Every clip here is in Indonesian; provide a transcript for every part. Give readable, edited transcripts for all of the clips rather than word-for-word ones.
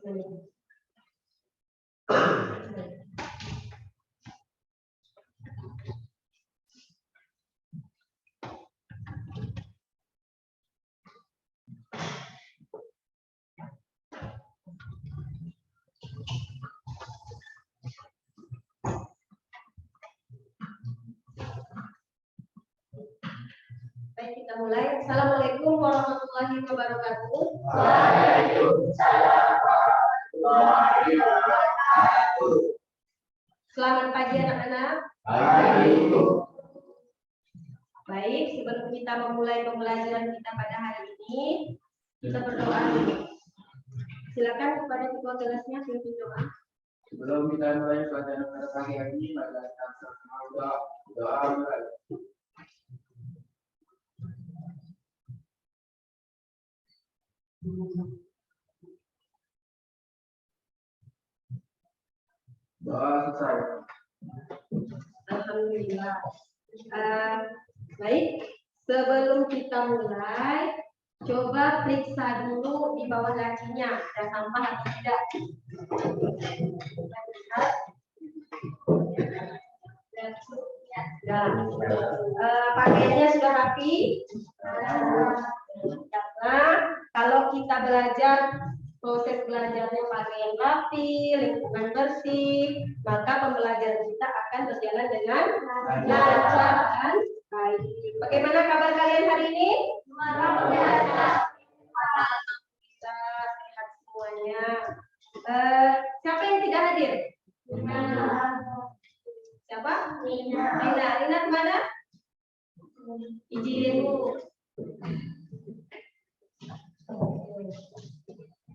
Baik, kita mulai. Assalamualaikum warahmatullahi wabarakatuh. Waalaikumsalam warahmatullahi wabarakatuh. Selamat pagi anak-anak. Pagi. Baik, sebelum kita memulai pembelajaran kita pada hari ini, kita berdoa dulu. Silakan kepada ketua kelasnya pimpin doa. Sebelum kita mulai pelajaran pada pagi hari ini, mari kita sama-sama doa mulai. Doa selesai. Alhamdulillah. Baik, sebelum kita mulai, coba periksa dulu di bawah lacinya ada sampah atau tidak. Pakaiannya sudah rapi. Karena kalau kita belajar, proses belajarnya pakaian rapi, lingkungan bersih, maka pembelajaran kita akan berjalan dengan lancar dan baik. Bagaimana kabar kalian hari ini? Luar biasa. Bisa sehat semuanya. Siapa yang tidak hadir? Siapa? Nina. Nina kemana? Izin dulu.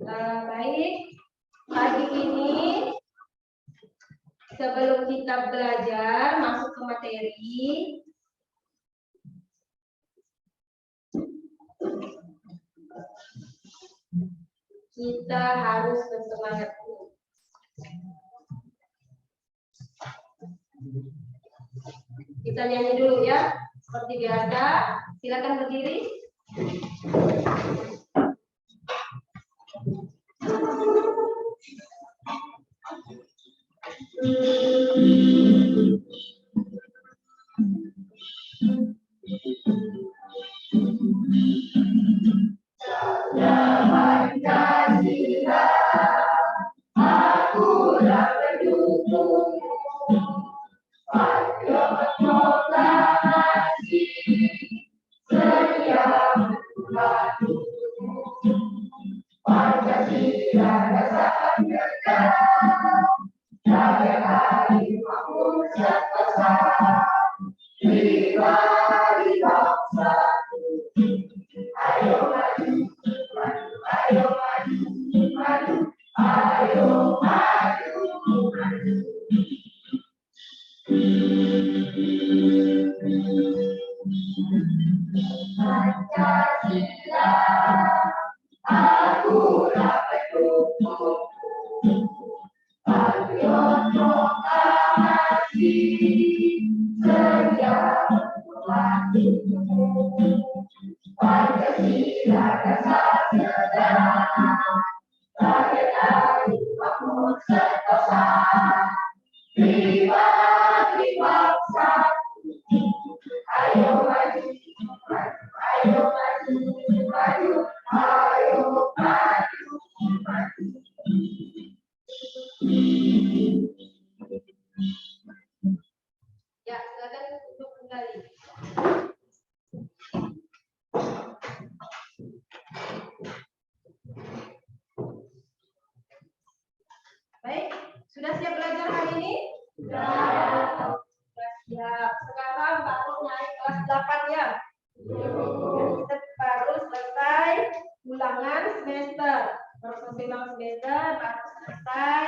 Baik, pagi ini sebelum kita belajar masuk ke materi, kita harus bersemangat dulu. Kita nyanyi dulu ya, seperti biasa. Silakan berdiri. Ya, silakan duduk kembali. Baik, sudah siap belajar hari ini? Sudah siap. Sekarang baru naik kelas 8 ya. Kita baru selesai ulangan semester. Baru selesai ulangan semester, baru selesai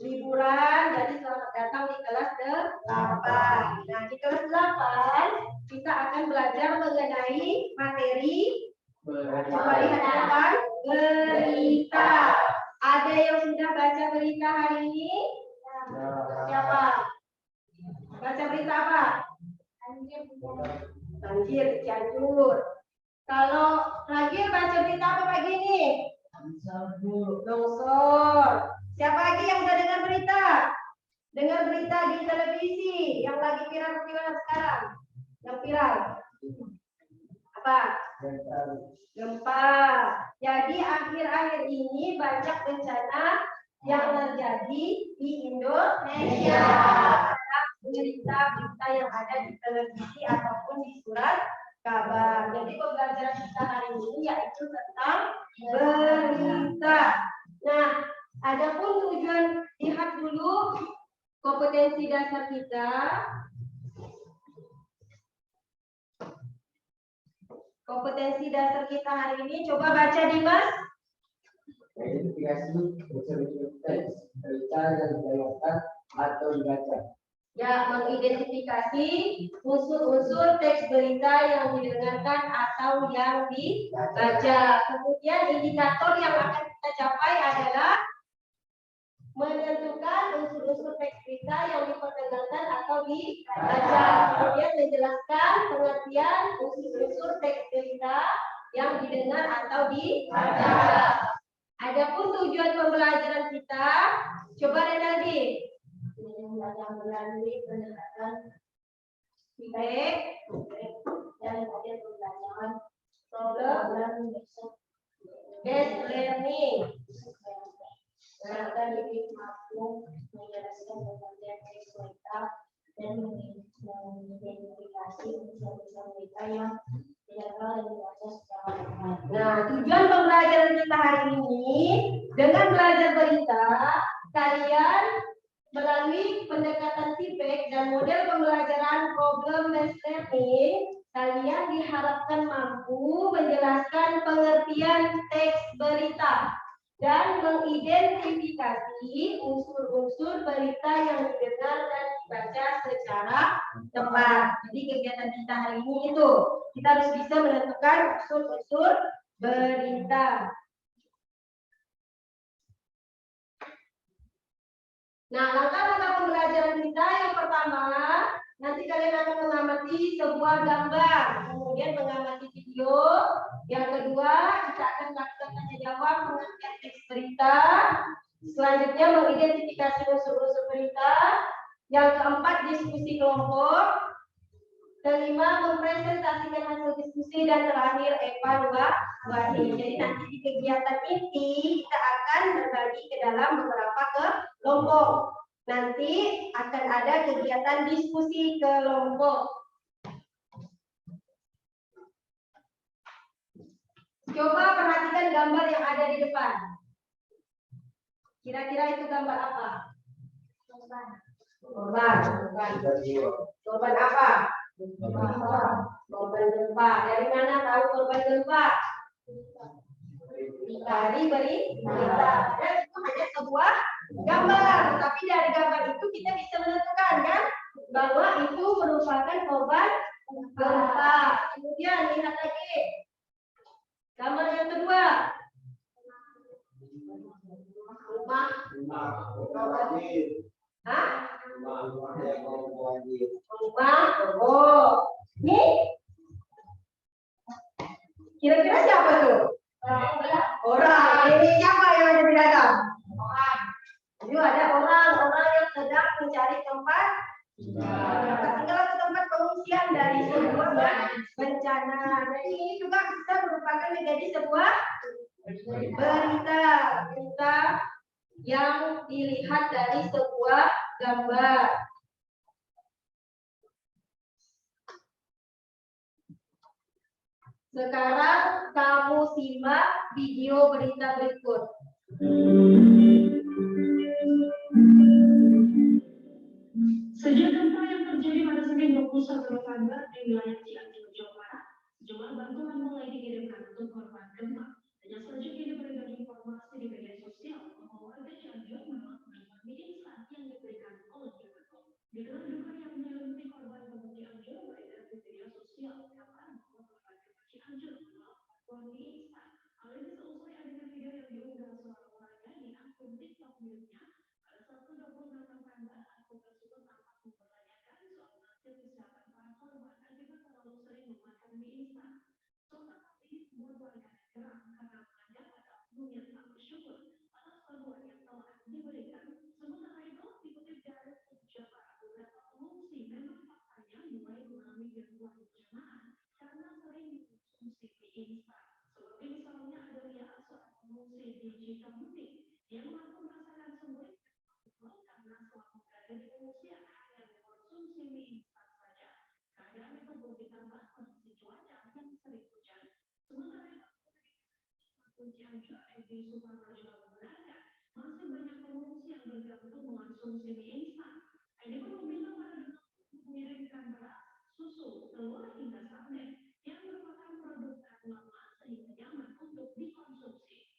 liburan. Jadi selamat datang di kelas 8. Nah, di kelas 8 kita akan belajar mengenai materi hadapan berita. Ada yang sudah baca berita hari ini? Siapa? Baca berita apa? Banjir Cianjur. Kalau Ragil baca berita apa pagi ini? Longsor. Siapa lagi yang udah dengar berita? Dengar berita di televisi yang lagi viral sekarang? Yang viral. Apa? Gempa. Jadi akhir-akhir ini banyak bencana yang terjadi di Indonesia. Berita-berita yang ada di televisi ataupun di surat kabar. Jadi pembelajaran kita hari ini yaitu tentang berita. Nah, adapun tujuan, lihat dulu kompetensi dasar kita. Kompetensi dasar kita hari ini, coba baca Dimas. Identifikasi unsur-unsur teks berita yang dibacakan atau dibaca. Ya, mengidentifikasi unsur-unsur teks berita yang didengarkan atau yang dibaca. Kemudian indikator yang akan kita capai adalah menentukan unsur-unsur teks berita yang diperdengarkan atau dibaca. Kemudian menjelaskan pengertian unsur-unsur teks berita yang didengar atau dibaca. Adapun tujuan pembelajaran kita, coba Renaldi. Melalui pendekatan teks dan kemudian pembelajaran problem based learning. Dan lebih mampu menjelaskan pengertian teks berita dan mengidentifikasi unsur-unsur berita yang didengar dan dibaca secara tepat. Nah, tujuan pembelajaran kita hari ini dengan belajar berita, kalian melalui pendekatan feedback dan model pembelajaran problem based learning, kalian diharapkan mampu menjelaskan pengertian teks berita dan mengidentifikasi unsur-unsur berita yang didengar dan dibaca secara tepat. Jadi kegiatan kita hari ini itu kita harus bisa menentukan unsur-unsur berita. Nah, langkah-langkah pembelajaran kita yang pertama, nanti kalian akan mengamati sebuah gambar, kemudian mengamati video. Yang kedua, kita akan melakukan tanya jawab pengertian teks berita. Selanjutnya, mengidentifikasi unsur-unsur berita. Yang keempat, diskusi kelompok. Kelima, mempresentasikan hasil diskusi, dan terakhir evaluasi. Jadi nanti di kegiatan inti kita akan berbagi ke dalam beberapa kelompok. Nanti akan ada kegiatan diskusi kelompok. Coba perhatikan gambar yang ada di depan. Kira-kira itu gambar apa? Korban. Korban apa? Korban gempa. Dari mana tahu korban gempa? Dari berita. Itu hanya sebuah gambar. Tapi dari gambar itu kita bisa menentukan kan bahwa itu merupakan korban gempa. Kemudian lihat lagi gambar yang kedua. Rumah. Hah? Rumah. Oh. Nih. Kira-kira siapa tuh? Orang. Ini siapa yang ada di dalam? Orang. Jadi ada orang yang sedang mencari tempat tinggal ke tempat pengungsian dari sebuah bencana. Jadi ini juga bisa merupakan menjadi sebuah berita yang dilihat dari sebuah gambar. Sekarang kamu simak video berita berikut. Sejak gempa yang terjadi pada Senin 21 November di wilayah Cianjur, Jawa Barat, sejumlah bantuan mulai dikirimkan untuk korban gempa. Hanya saja kini beredar informasi di media sosial bahwa warga Cianjur menolak bantuan mie instan yang diberikan oleh Kementerian. Di tengah duka yang menyelimuti korban gempa Cianjur, beredar di media sosial kabar bahwa korban gempa Cianjur menolak bantuan mie instan. Hal ini seusai adegan video yang diunggah seorang warga di akun TikTok miliknya pada Sabtu 26 November. Akun tersebut tampak mempertanyakan soal nasib kesehatan para korban akibat terlalu sering memakan mie instan. Sontak ini membuat warga gerah karena menganggap ada oknum yang Cianjur Edi Suparno juga membenarkan masih banyak pengungsi yang bergantung mengonsumsi mie instan. Edi pun meminta para donatur mengirimkan beras, susu, telur hingga sarden yang merupakan produk tahan lama sehingga nyaman untuk dikonsumsi.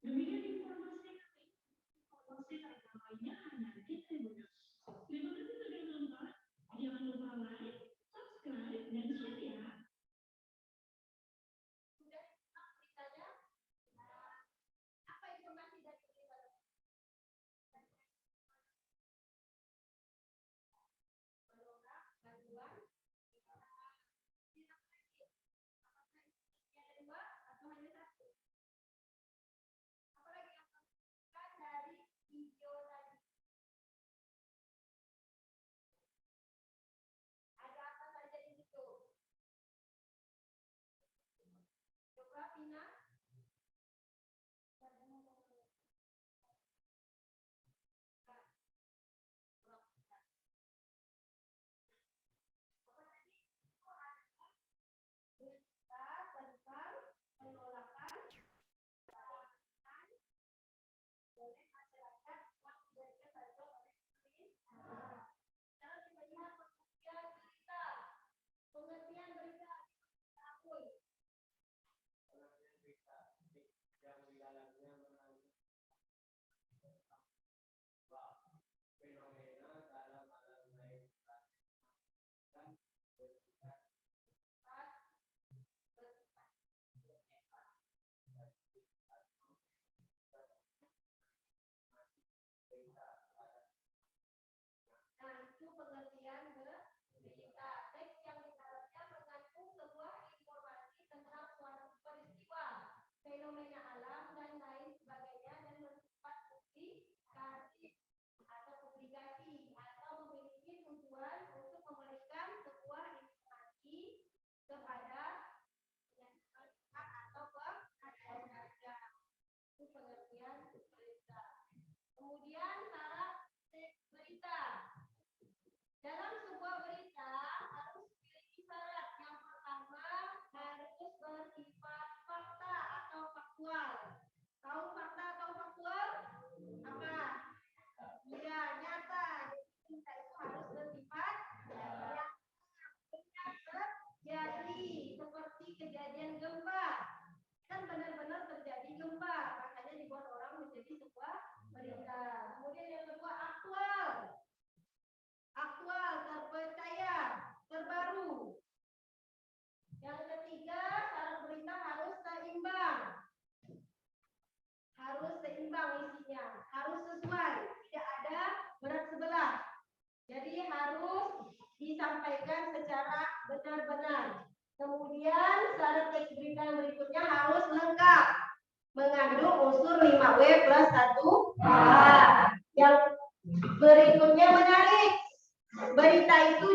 Demikian informasi terbaiknya hanya di Tribunnews. Terima kasih sudah nonton. Jangan lupa like, subscribe, dan share ya. Sudah beritanya? Apa informasi dari berita? Menolak bantuan. Yang kedua atau hanya satu? Apalagi yang kan dari video tadi? Ada apa saja di situ? Coba Pina. Tentang penolakan oleh masyarakat yang bekerja saja oleh pemerintah. Kalau kita lihat pengertian berita tahun. Pengertian berita yang di dalamnya mengandung fenomena dalam alam lain dan bersifat Nah, itu pengertian berita. Teks yang di dalamnya mengandung sebuah informasi tentang suatu peristiwa, fenomena alam dan lain sebagainya dan bersifat publikatif atau publikasi atau memiliki tujuan untuk memberikan sebuah informasi kepada pihak atau pengajar. Itu pengertian berita. Kemudian syarat berita. Dalam sebuah berita harus memiliki syarat. Yang pertama harus bersifat fakta atau faktual. Tahu fakta atau faktual? Apa? Ya, nyata. Jadi berita itu harus bersifat nyata. Terjadi seperti kejadian gempa. Kan benar-benar terjadi gempa, makanya dibuat orang menjadi sebuah berita. Kemudian yang kedua aktual. Aktual, terpercaya, terbaru. Yang ketiga, syarat berita harus seimbang. Harus seimbang isinya, harus sesuai, tidak ada berat sebelah. Jadi harus disampaikan secara benar-benar. Kemudian syarat teks berita yang berikutnya harus lengkap, mengandung unsur 5W plus 1H. Yang berikutnya menarik. Berita itu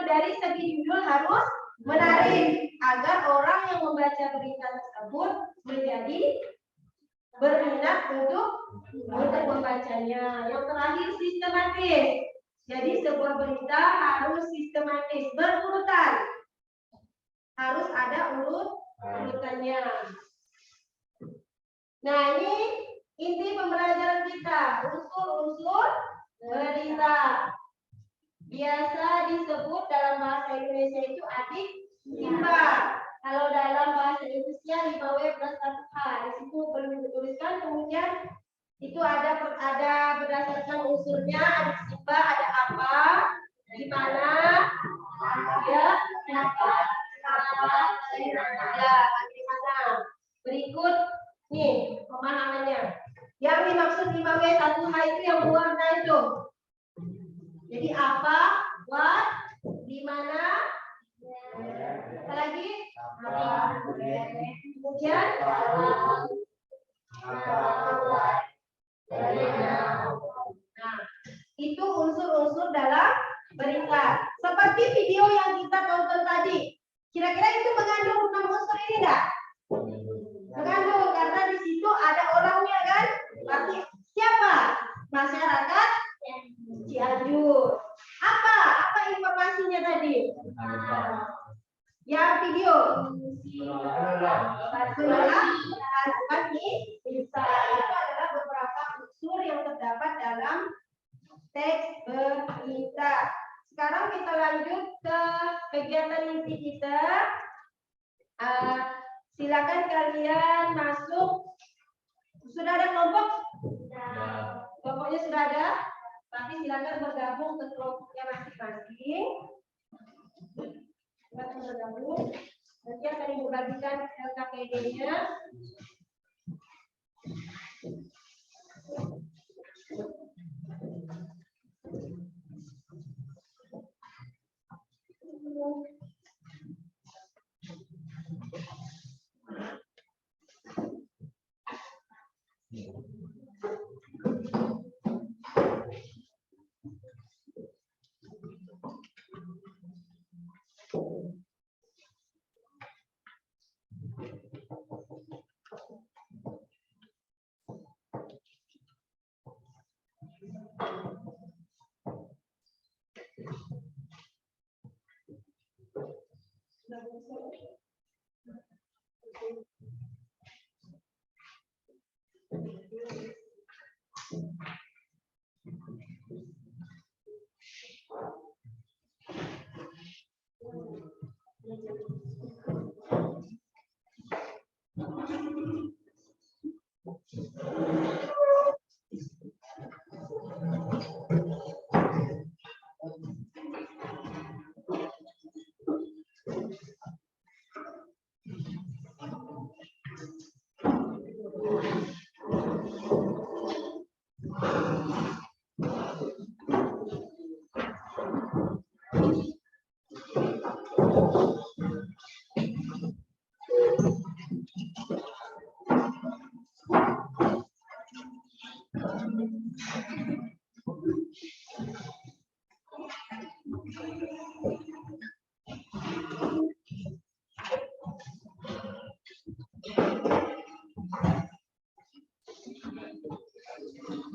dari segi judul harus menarik agar orang yang membaca berita tersebut menjadi berminat untuk membacanya. Yang terakhir sistematis. Jadi sebuah berita harus sistematis, berurutan. Harus ada urutannya. Nah, ini inti pembelajaran kita, unsur-unsur berita. biasa disebut dalam bahasa Indonesia itu adik ipar. Kalau dalam bahasa Indonesia 5W plus 1H, di situ belum dituliskan. Kemudian itu ada berdasarkan unsurnya, adik ipar ada apa, di mana, ya, kenapa, ya, bagaimana. Berikut nih pemahamannya. Yang dimaksud 5W 1H itu yang berwarna itu. Jadi apa, what, di mana, apa lagi? Kemudian nah, itu unsur-unsur dalam berita. Seperti video yang kita tonton tadi. Kira-kira itu mengandung 6 unsur ini enggak? Mengandung, karena di situ ada orangnya kan? Berarti siapa? Masyarakat Cianjur. Apa informasinya tadi? Yang video. Bisa. Itu adalah beberapa unsur yang terdapat dalam teks berita. Sekarang kita lanjut ke kegiatan inti kita. Silakan kalian masuk. Sudah ada kelompok? Kelompoknya sudah ada? Tapi silakan bergabung ke kelompoknya masing-masing. Silakan bergabung. Nanti akan ibu bagikan LKPD-nya.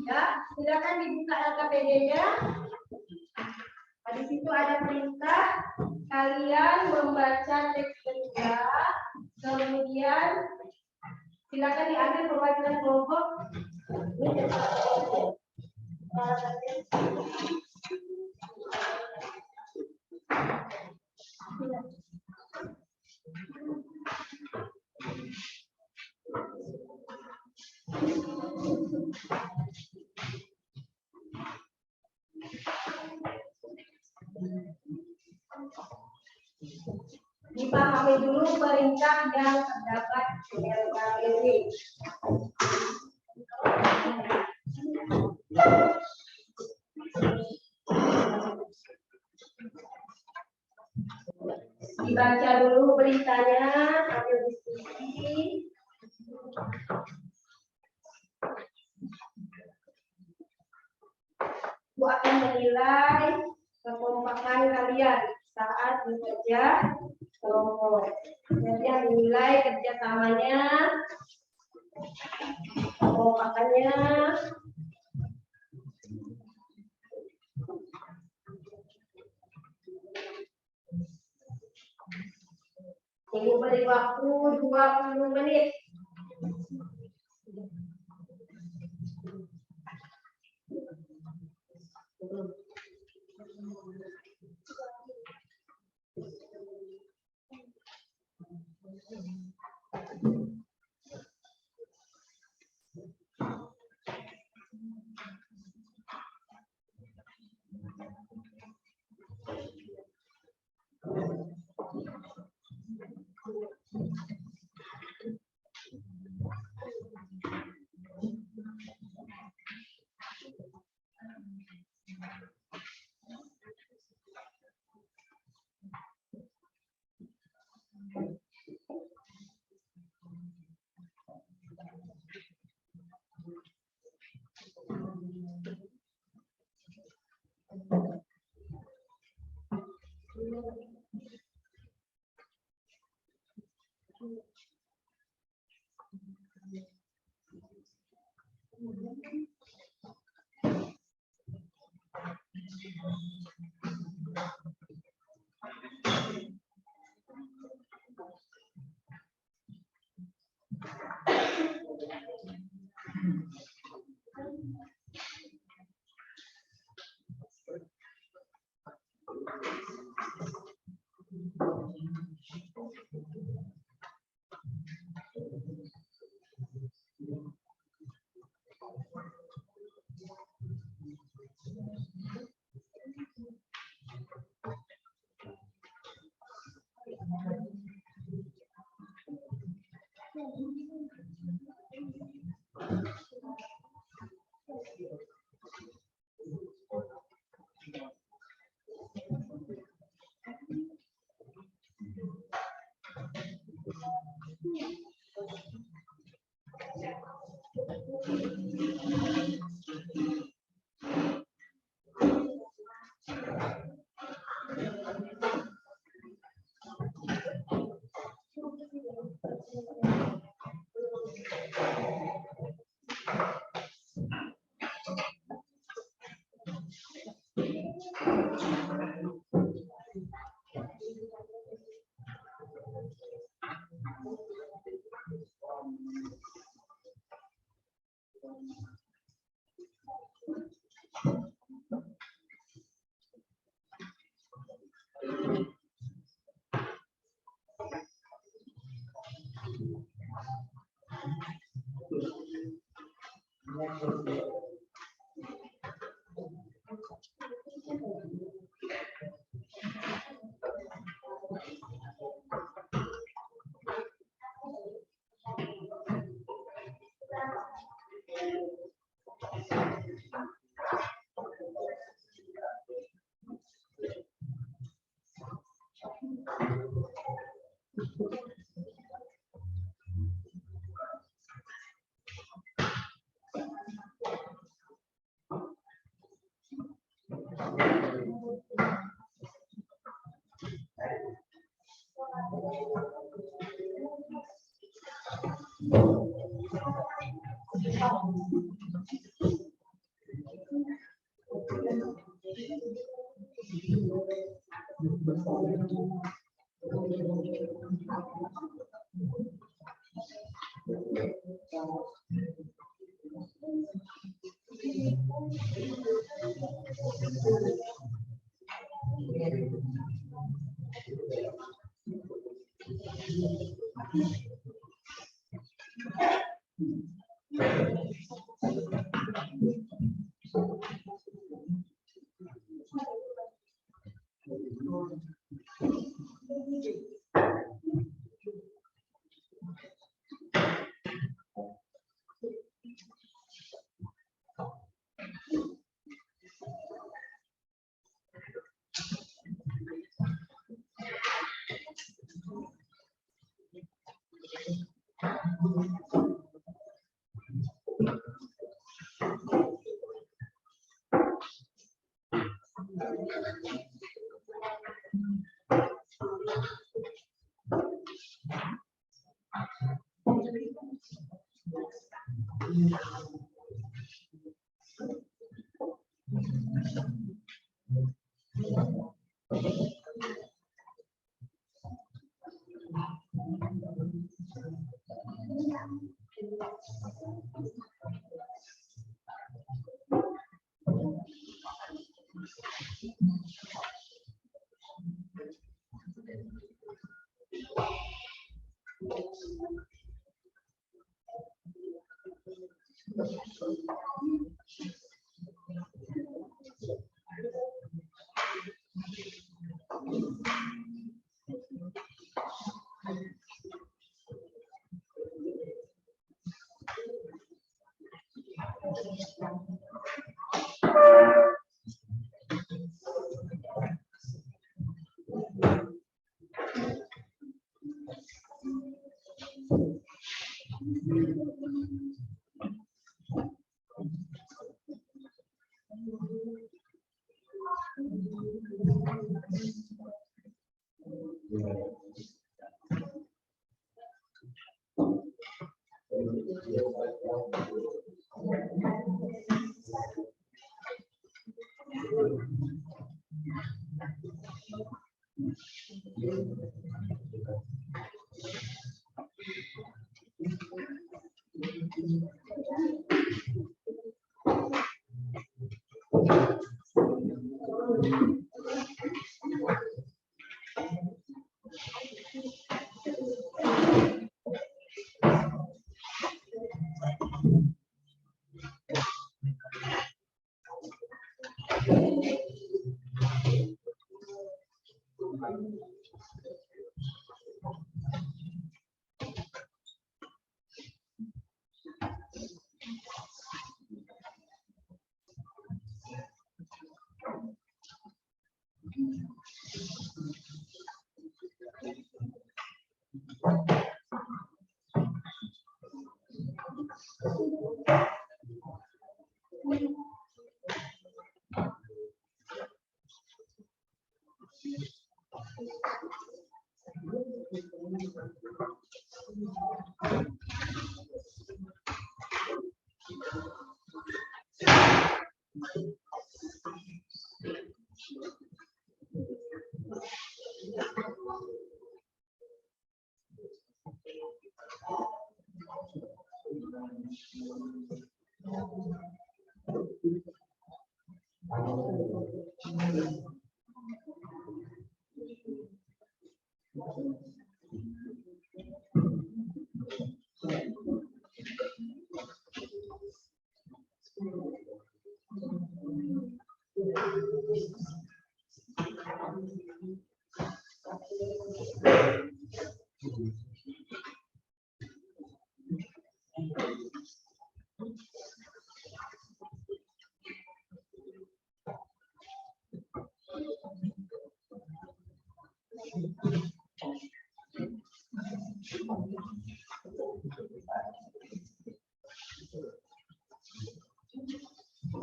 Ya, silakan dibuka LKPD-nya. Di situ ada perintah kalian membaca teks berita, kemudian silakan diambil perwakilan kelompok. Dipahami dulu perintah yang terdapat di LKPD. Dibaca dulu beritanya sambil diskusi. Ibu akan menilai kekompakan kalian saat bekerja kelompok. Jadi yang dinilai kerjasamanya, kekompakannya, ibu beri waktu 20 menit.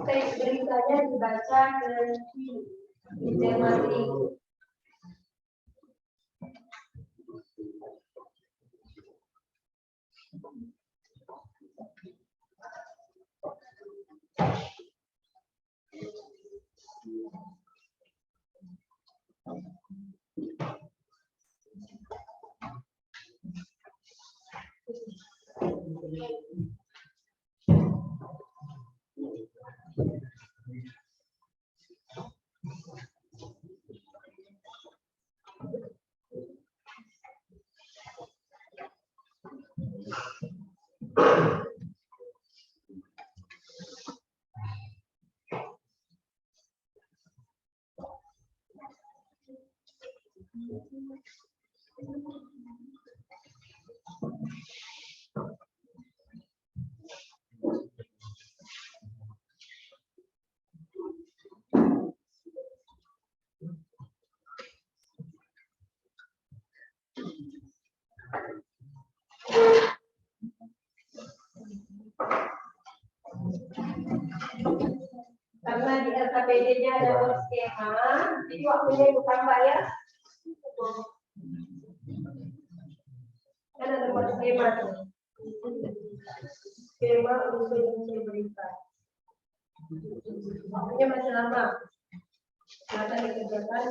Teks beritanya dibaca di cermati. Karena di LKPD-nya ada skema, jadi waktunya ibu tambah ya. Kan ada skema tuh. Skema untuk berita. Waktunya masih lama. Maka dikerjakan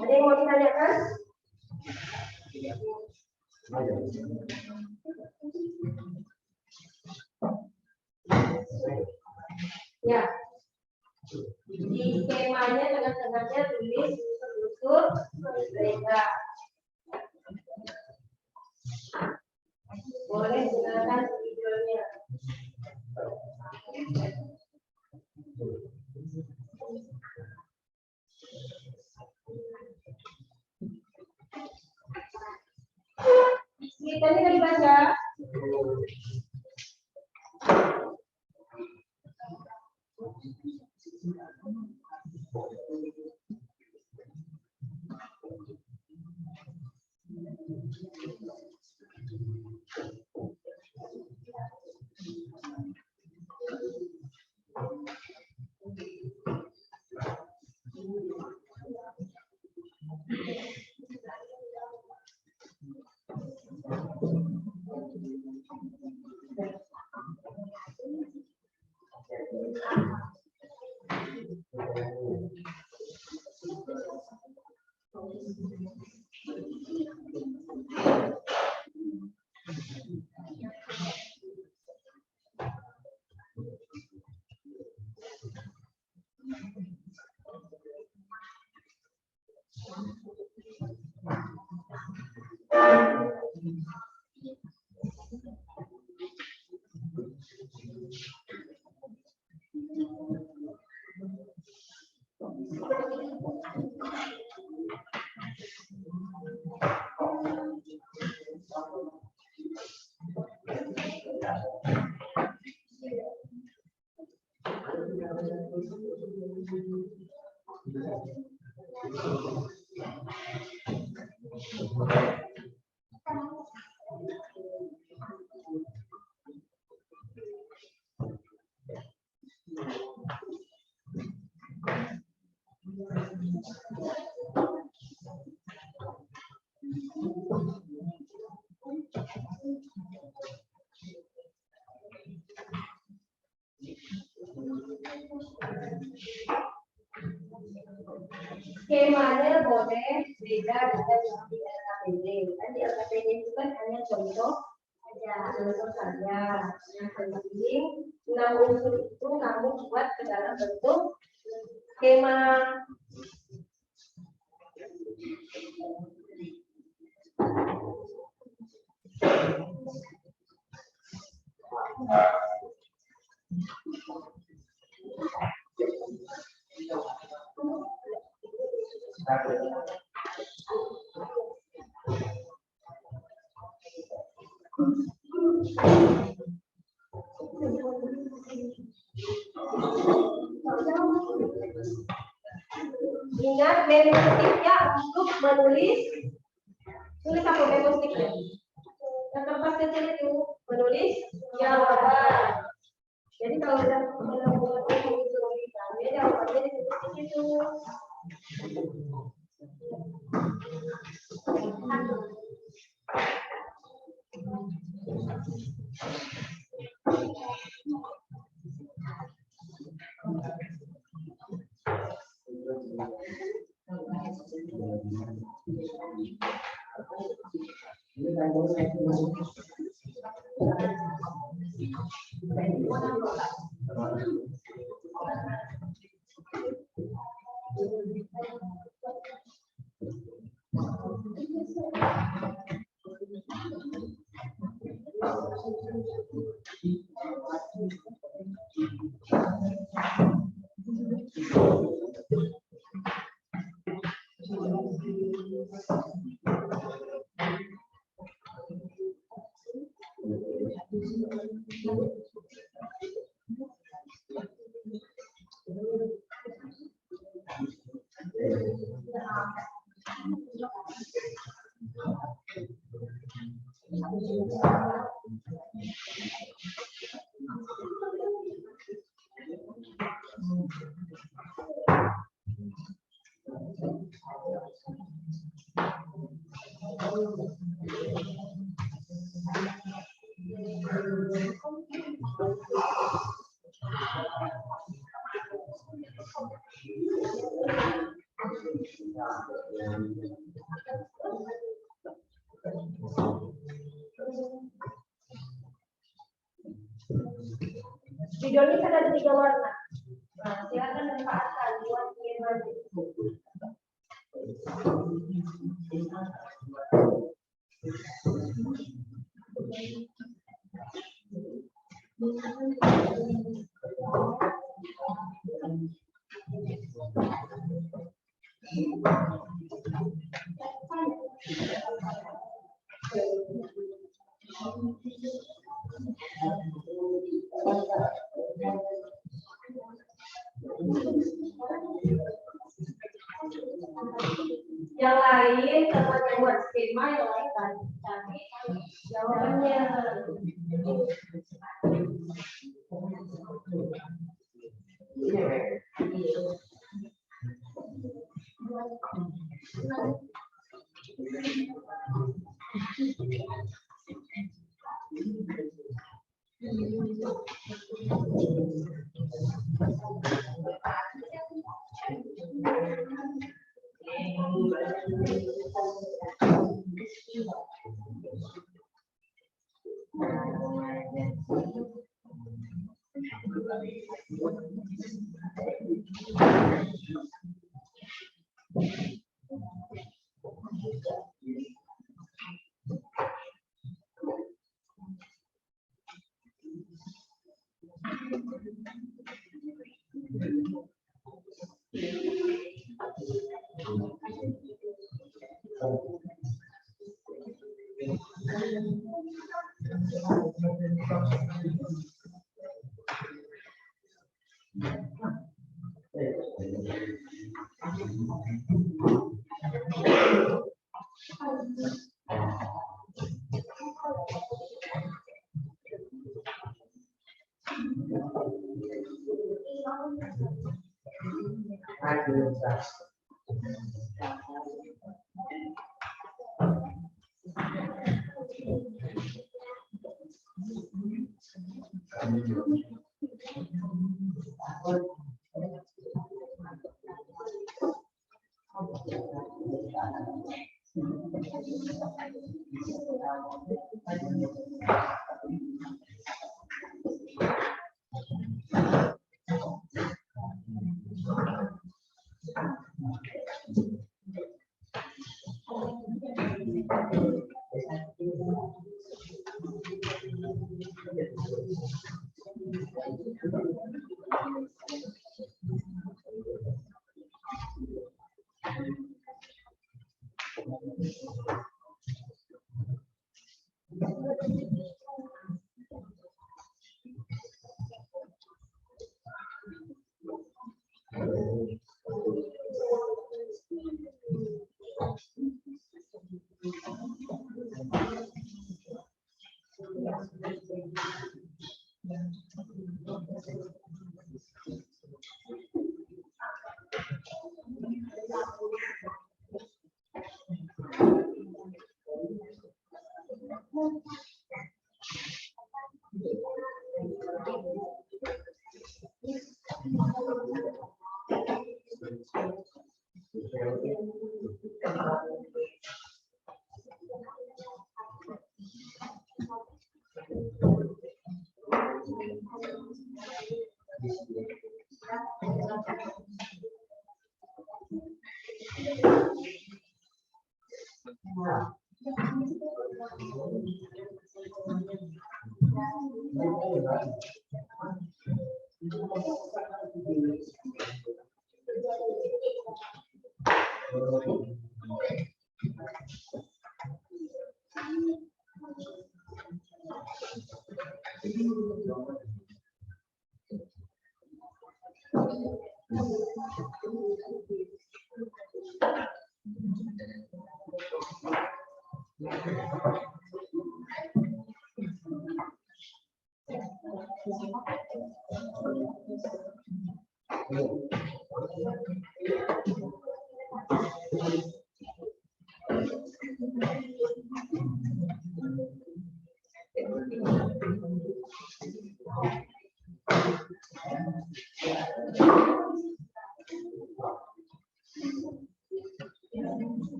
Ada yang mau ditanyakan? Ya. Di skemanya tengah-tengahnya tulis unsur mereka. Boleh gunakan videonya. Kita ini dibaca. Skemanya boleh beda dengan di LKPD. Kan di LKPD itu kan hanya contoh saja. Yang penting 6 unsur itu kamu buat ke dalam bentuk skema. Ingat menu ketiknya untuk menulis. Tulis apa menu ketiknya? Yang kertas kecil itu menulis jawaban. Jadi kalau udah membuat itu jawabannya ditulis di situ. Hidrolis ada 3 warna. Nah, silakan manfaatkan buat skema. Yang lain semuanya buat skema, yang lain kan cari jawabannya.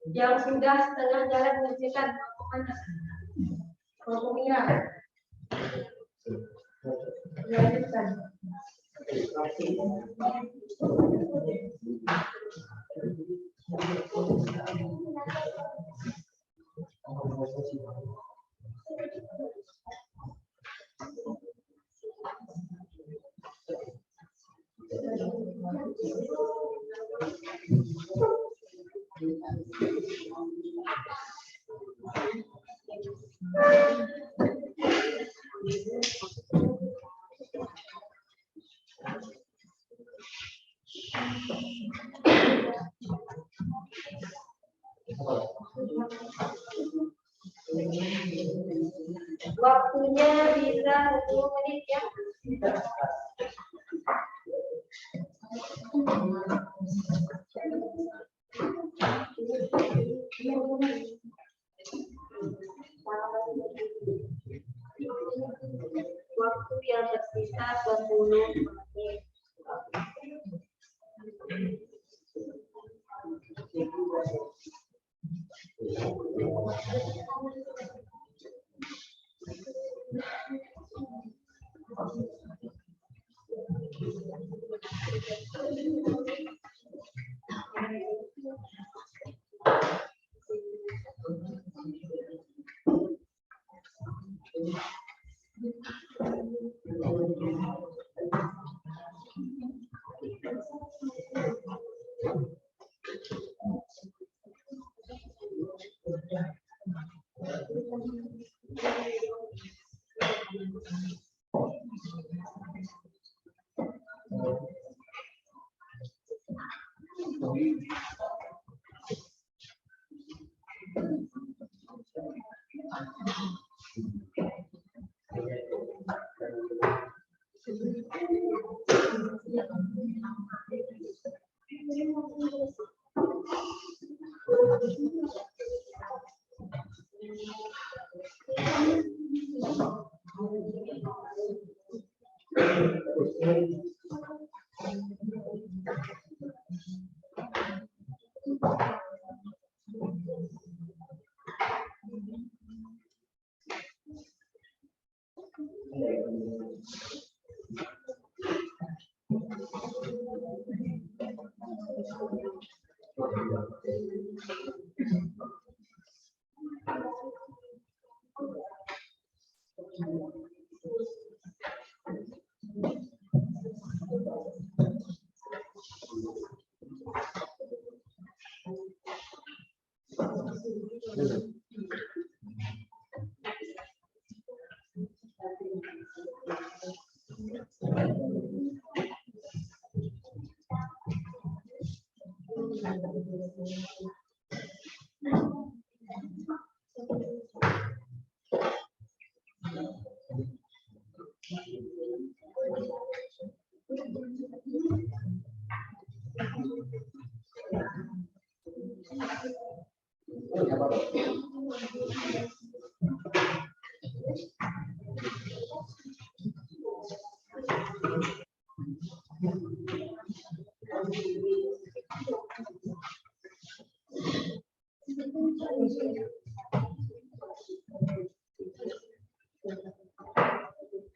Yang sudah setengah jalan mengerjakan mana? Komia. Lanjutkan. Waktunya bisa 10 menit ya. Waktu yang tersisa 20 menit.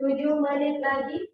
Tujuh menit lagi.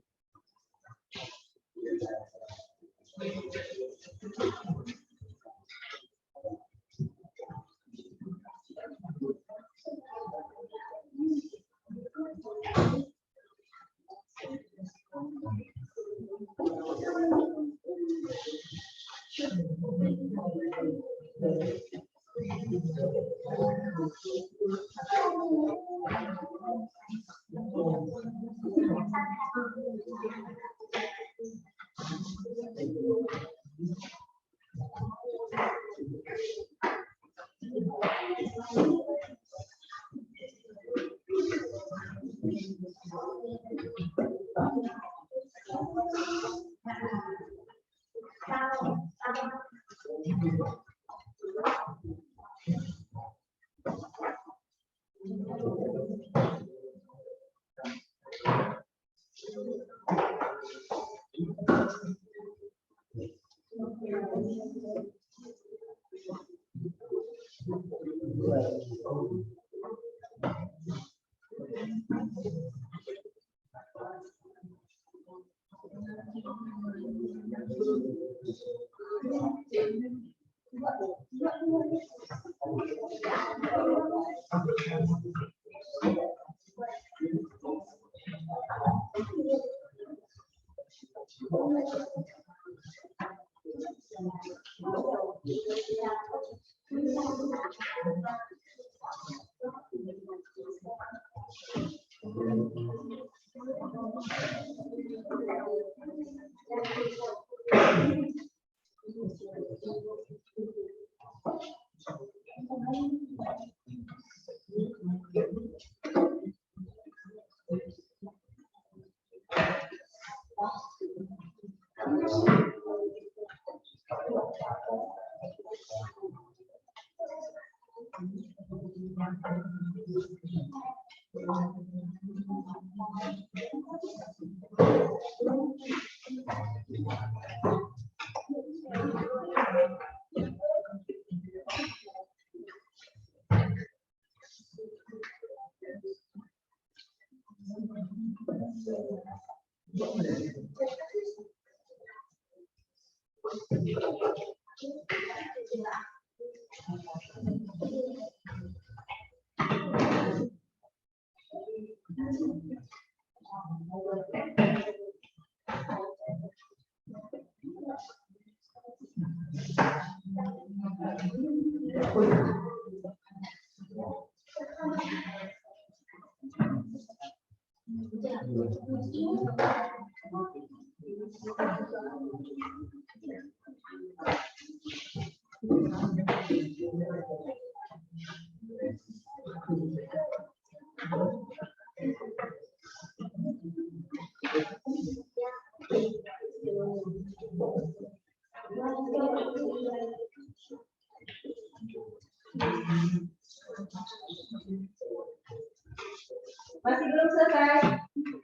Masih belum selesai.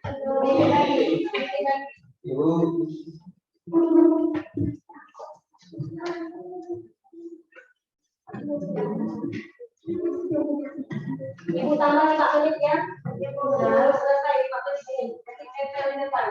Sedikit lagi, sedikit lagi. Ibu tambah 5 menit ya. Nah, harus selesai 5 menit ini. Nanti tempel di depan.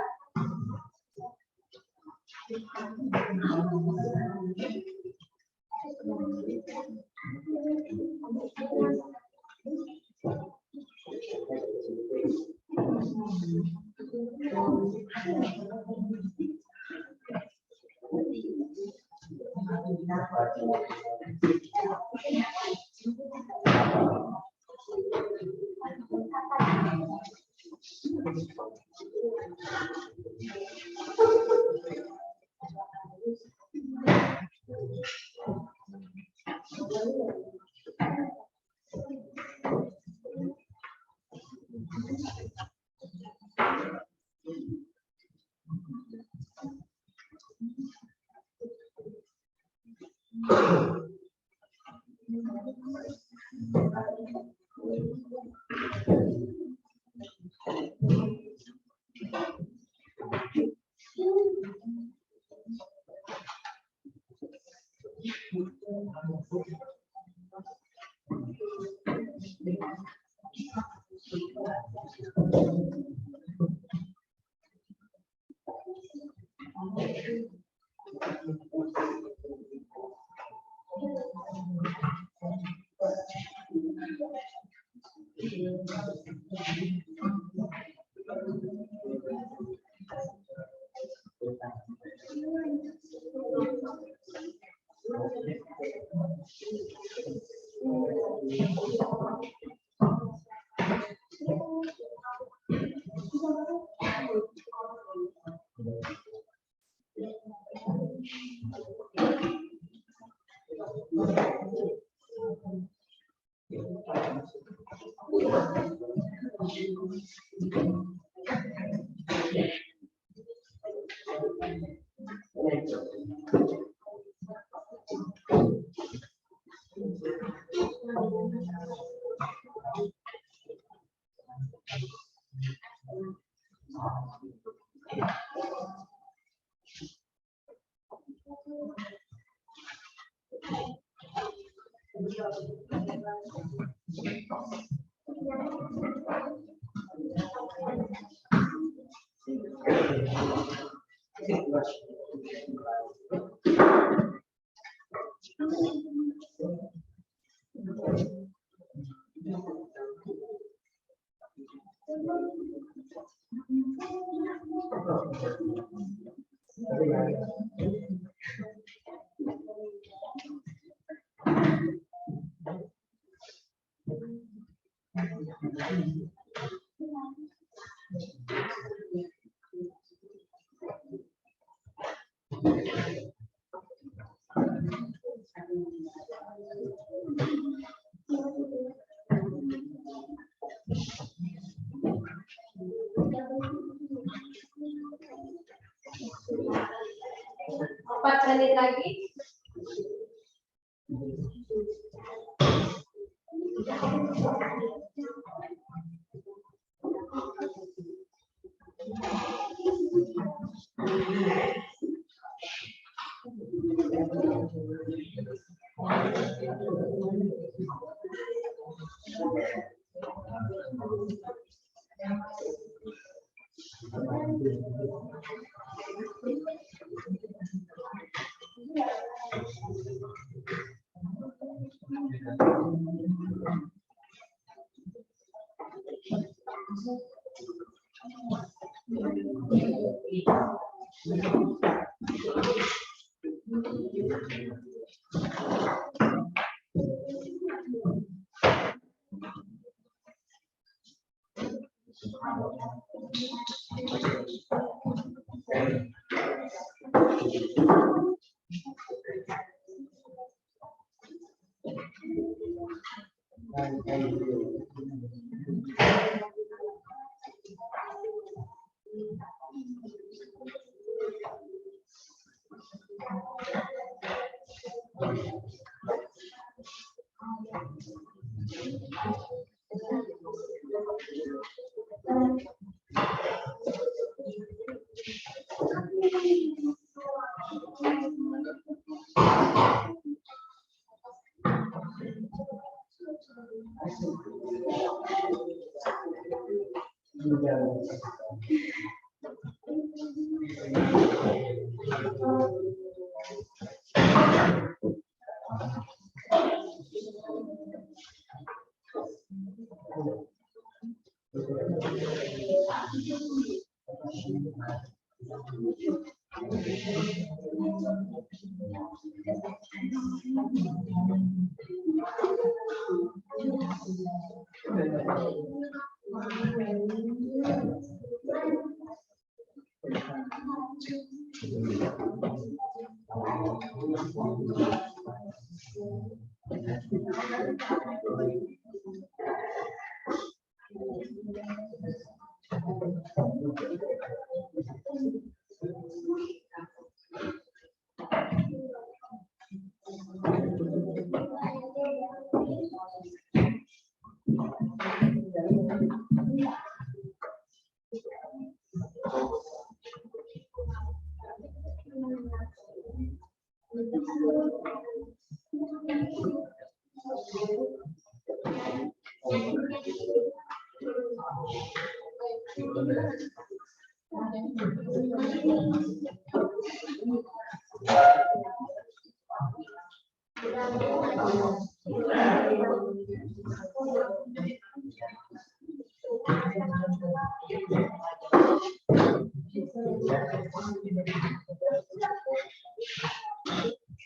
Empat menit lagi.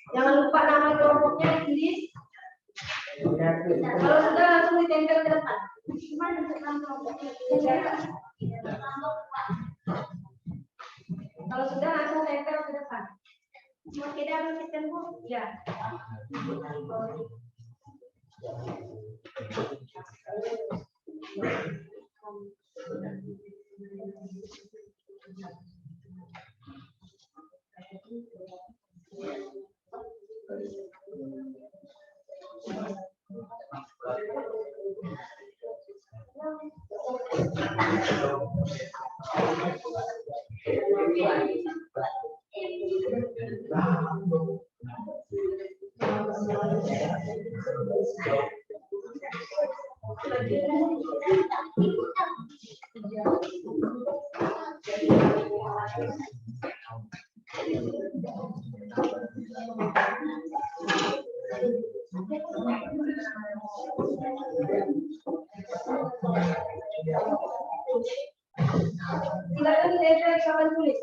Jangan lupa nama kelompoknya ditulis. Kalau sudah langsung ditempel ke depan. Kalau sudah langsung tempel ke depan. Oke, dah kita Bu. Ya. Silakan ditempel kawan tulis.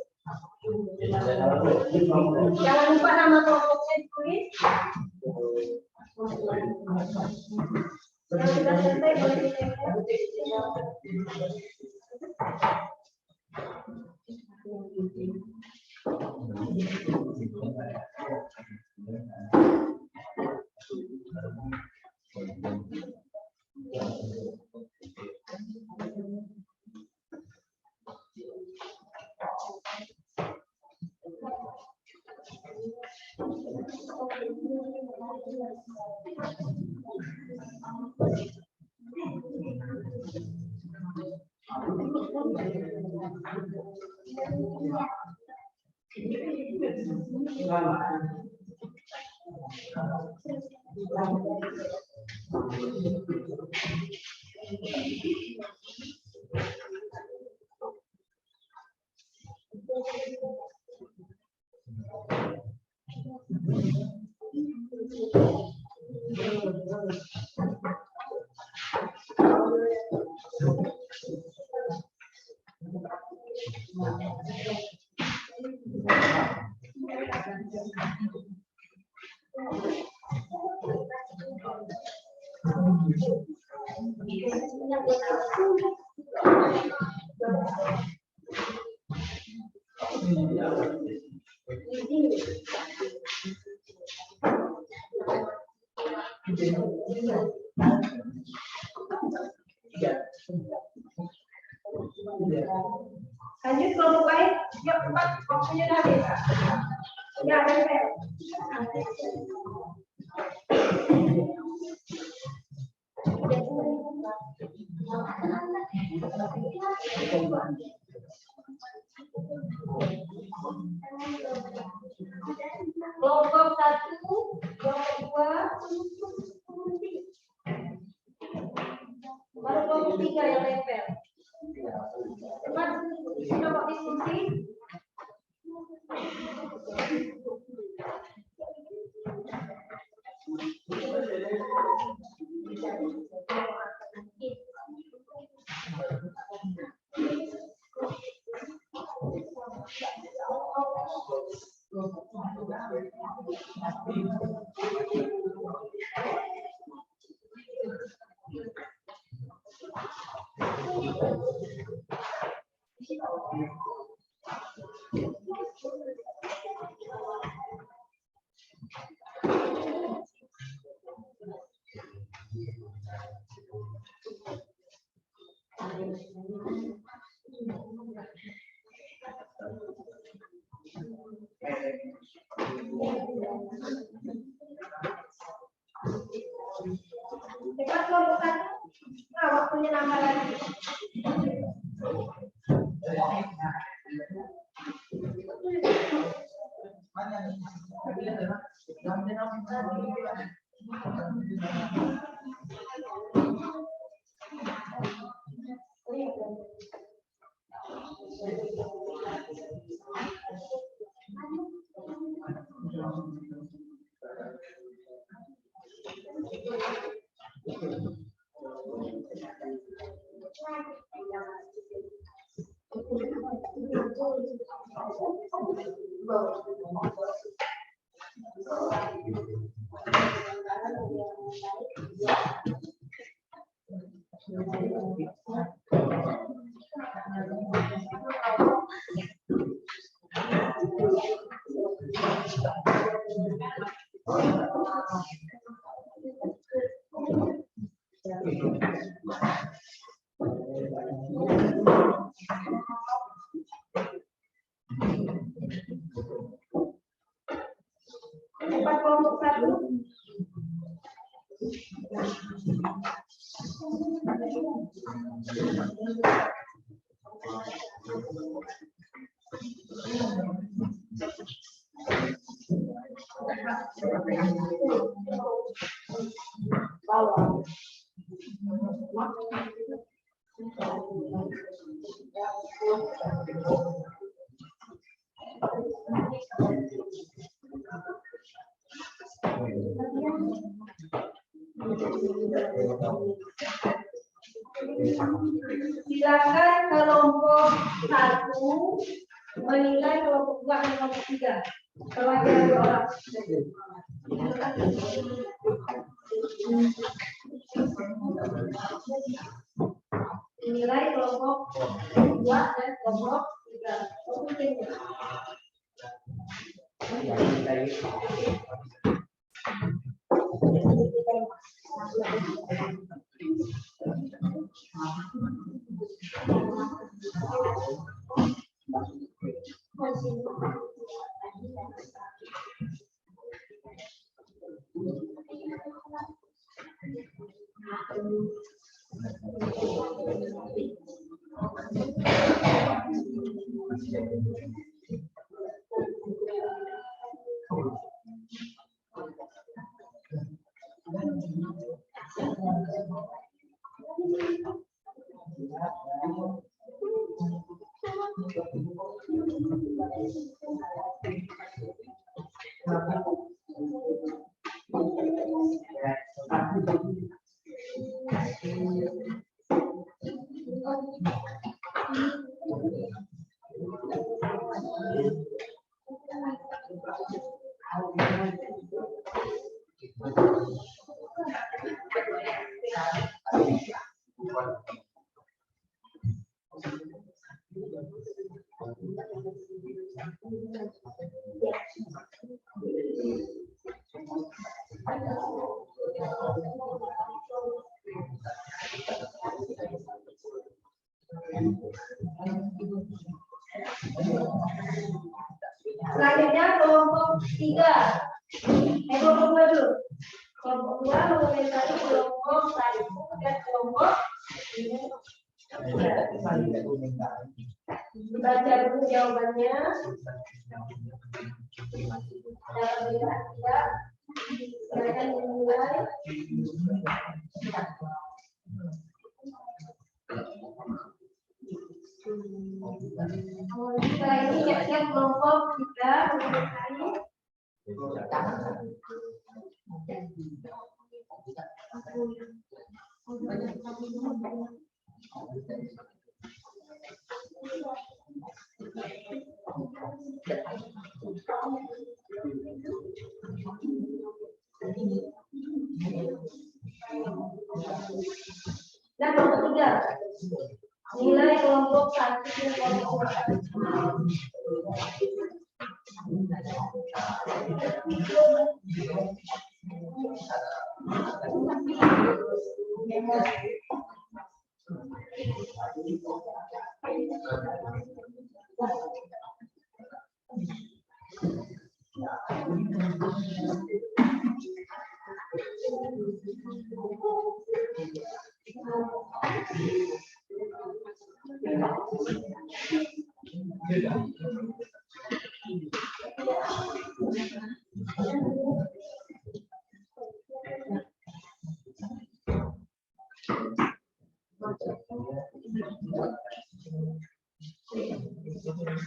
Jangan lupa nama kelompoknya ditulis. Yang sudah selesai boleh ditempel. Ya, nempel. Kelompok 1, kelompok 2, baru kelompok 3 yang nempel. Cepat, coba diskusi. Cepat kelompok 1. Nah, waktunya nambah lagi. Cepat kelompok 1. Silakan kelompok 1 menilai kelompok 2 dan kelompok 3. Perwakilan 2 orang. Menilai kelompok 2 dan kelompok 3. Selanjutnya Selanjutnya kelompok 3. Kelompok 2 dulu. Kelompok 2 mengomentari kelompok 1 dan kelompok 3. Baca dulu jawabannya. Dapat dilihat tidak? Silakan dimulai. Setelah ini siap-siap kelompok 3 mengomentari. Nah, kelompok 3. Nilai kelompok 1 dan kelompok 3.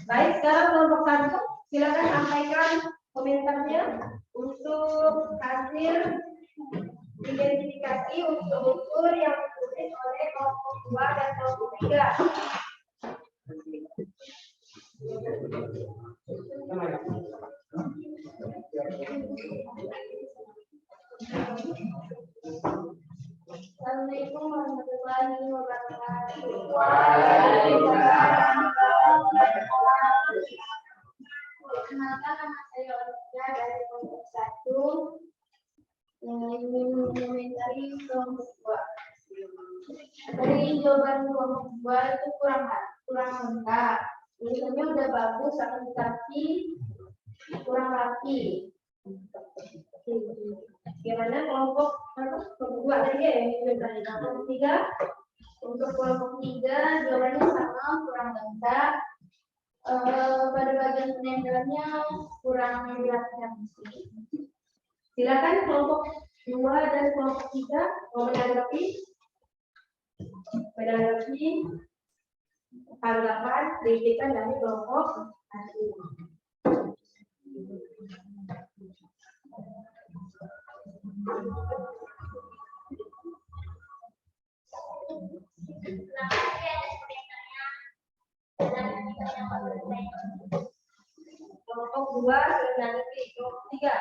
Baik, sekarang kelompok 1 silakan sampaikan komentarnya untuk hasil identifikasi unsur-unsur yang ditulis oleh kelompok 2 dan kelompok 3. Assalamualaikum warahmatullahi wabarakatuh. Waalaikumsalam. Kenalkan, nama saya Olivia dari kelompok 1 yang ingin mengomentari kelompok 2. Dari jawaban kelompok 2 itu kurang lengkap. Tulisannya udah bagus, akan tetapi kurang rapi. Gimana kelompok 2 tadi ya yang diberikan? Kelompok 3. Untuk kelompok 3 jawabannya sama, kurang lengkap. Pada bagian penempelannya kurang diperhatikan. Silakan kelompok 2 dan kelompok 3 mau menanggapi tanggapan kritikan dari kelompok 1. Kelompok 2 menanggapi kelompok 3.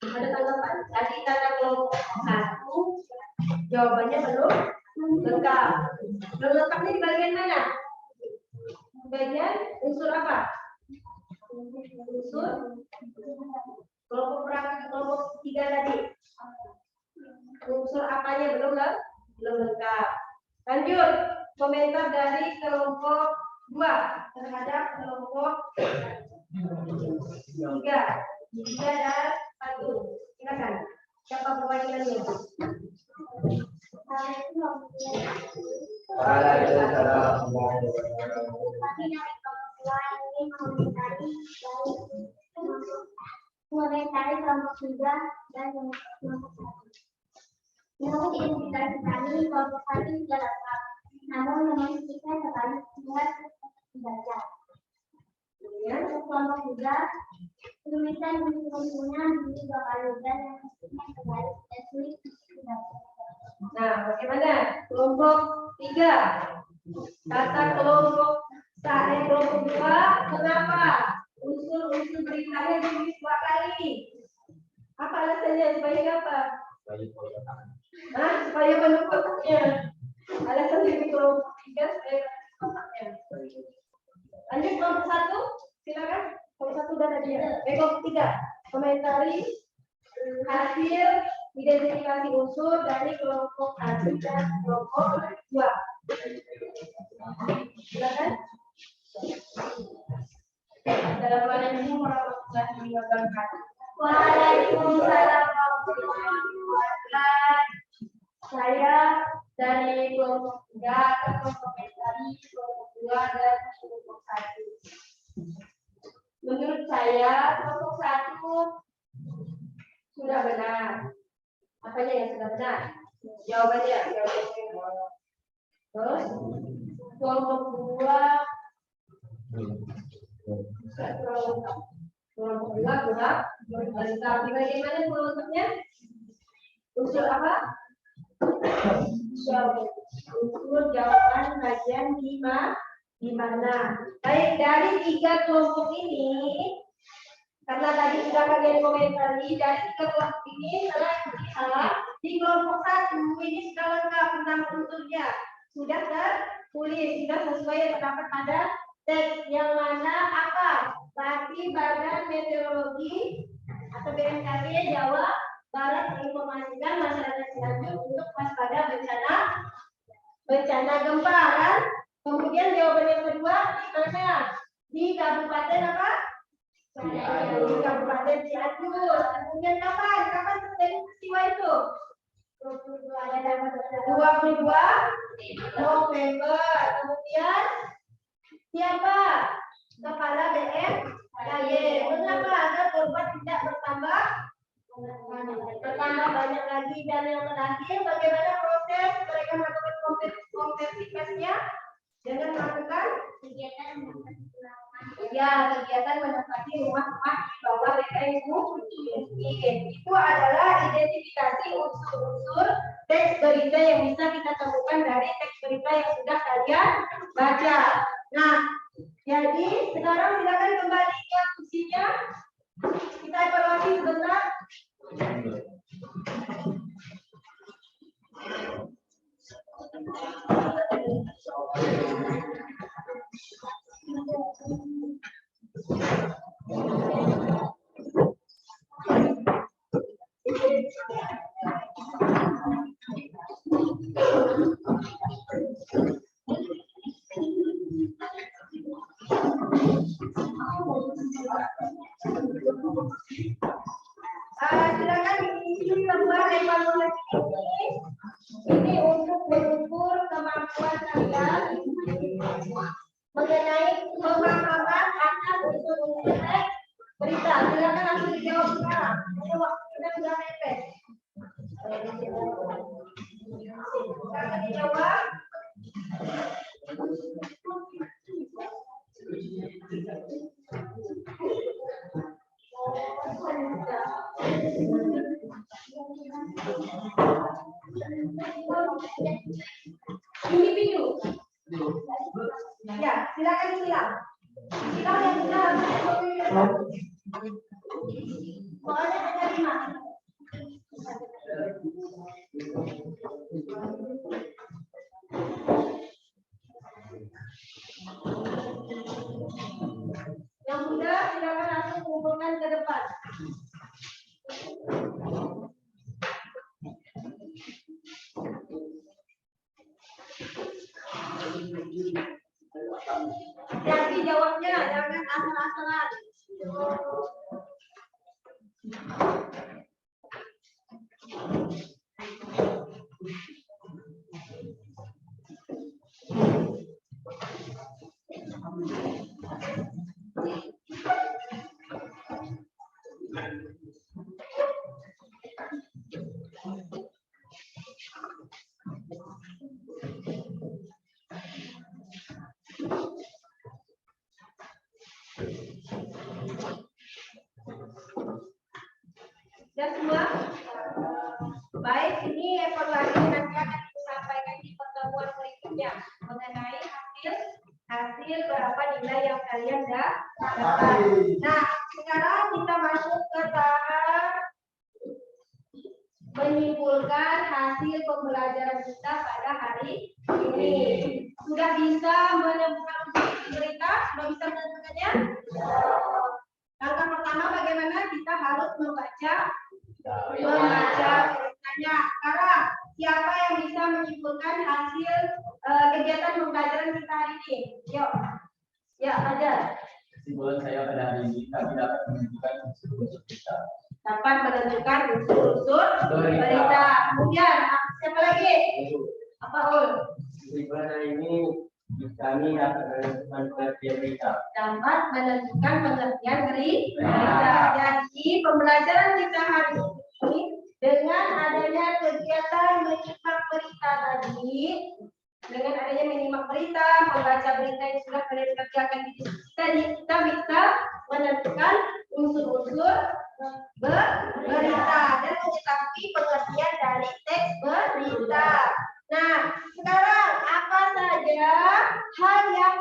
Ada tanggapan? Tadi kata kelompok 1 jawabannya belum lengkap. Belum lengkapnya di bagian mana? Bagian unsur apa? Unsur kelompok 3 tadi. Unsur apanya belum lengkap. Lanjut, komentar dari kelompok 2 terhadap kelompok 3 dan 1. Silakan. Siapa perwakilannya? Mengomentari kelompok 3 dan kelompok 1. Menurut identifikasi kami, kelompok 1 sudah lengkap. Namun memang kita tertarik buat membaca. Untuk kelompok 3, tulisan unsur-unsurnya di 2 kali dan yang pastinya terbalik dan sulit dibaca. Nah, bagaimana? Kelompok 3. Kata kelompok 2, kenapa? Unsur-unsur beritanya ditulis 2 kali. Apa alasannya? Supaya apa? Supaya penuh kotaknya. Alasan dari kelompok 3 supaya penuh kotaknya. Lanjut kelompok 1, silakan. Kelompok 1 udah tadi ya. Kelompok 3, komentari hasil identifikasi unsur dari kelompok 1 dan kelompok 2. Silakan. Assalamualaikum warahmatullahi wabarakatuh. Waalaikumsalam warahmatullahi wabarakatuh. Saya dari kelompok 3 atau kelompok tadi, kelompok 2 dan kelompok 1. Menurut saya kelompok 1 sudah benar. Apanya yang sudah benar? Jawabannya. Terus kelompok 2 kelompok 2 kurang. Tapi bagaimana kelompoknya? Unsur apa? Unsur jawaban kajian di mana? Baik, dari 3 kelompok ini, karena tadi sudah kalian komentari, dari 3 kelompok ini saya lihat di kelompok 1 ini sudah lengkap tentang unsurnya, sudah tertulis, sudah sesuai yang terdapat pada teks, yang mana apa? Berarti Badan Meteorologi atau BMKG Jawa Barat menginformasikan masyarakat Cianjur untuk waspada bencana gempa kan? Kemudian jawaban yang kedua di mana? Di Kabupaten apa? Di Kabupaten Cianjur. Kemudian kapan terjadi peristiwa itu? 22 November. Kemudian siapa? Kepala BMKG. Mengapa agar korban tidak bertambah banyak lagi? Dan yang terakhir, bagaimana proses mereka melakukan konversi persnya dengan melakukan kegiatan menempati rumah-rumah di bawah BPS mungkin. Itu adalah identifikasi unsur-unsur teks berita yang bisa kita temukan dari teks berita yang sudah kalian baca. Nah, jadi sekarang silakan kembali ke kursinya. Kita evaluasi sebentar. Silakan diisi sebuah evaluasi ini untuk mengukur kemampuan kalian mengenai pemahaman akan unsur-unsur teks berita. Silakan langsung dijawab sekarang. Ini waktunya sudah mepet. Silakan dijawab. Individu. Ya, silakan disilang. Silang yang sudah soalnya ada 5. Yang sudah silakan langsung kumpulkan ke depan. Hati-hati jawabnya, jangan asal-asalan. Dan semua baik, ini evaluasi nanti akan disampaikan di pertemuan berikutnya mengenai hasil berapa nilai yang kalian dapat. Nah, sekarang kita masuk ke tahap menyimpulkan hasil pembelajaran kita pada hari ini. Sudah bisa menemukan unsur berita? Sudah bisa menemukannya? Langkah pertama bagaimana kita harus membaca beritanya. Sekarang siapa yang bisa menyimpulkan hasil kegiatan pembelajaran kita hari ini? Yuk. Ya, kesimpulan saya pada hari ini kami dapat menunjukkan unsur-unsur kita. Dapat menentukan unsur-unsur berita. Kemudian siapa lagi? Apa Ul? Kesimpulan hari ini kami dapat menentukan pengertian berita. Dapat menentukan pengertian berita. Jadi pembelajaran kita hari ini dengan adanya kegiatan menyimak berita tadi, dengan adanya menyimak berita, membaca berita yang sudah kalian kerjakan di diskusi tadi, kita bisa menentukan unsur-unsur berita dan mengetahui pengertian dari teks berita. Nah, sekarang apa saja hal yang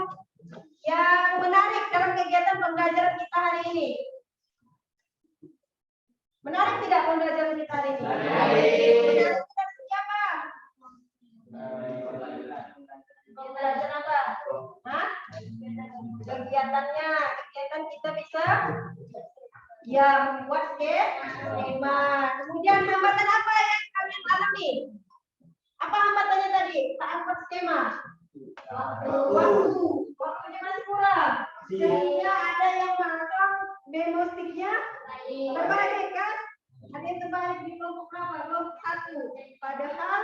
menarik dalam kegiatan pembelajaran kita hari ini? Menarik tidak pembelajaran kita hari ini? Menarik. Siapa? Pembelajaran apa? Hah? Kegiatan kita bisa membuat skema. Kemudian hambatan apa yang kalian alami? Apa hambatannya tadi? Saat buat skema. Waktunya masih kurang. Sehingga ada yang masang memo sticknya terbalik kan? Ada yang terbalik di kelompok berapa? Kelompok 1. Padahal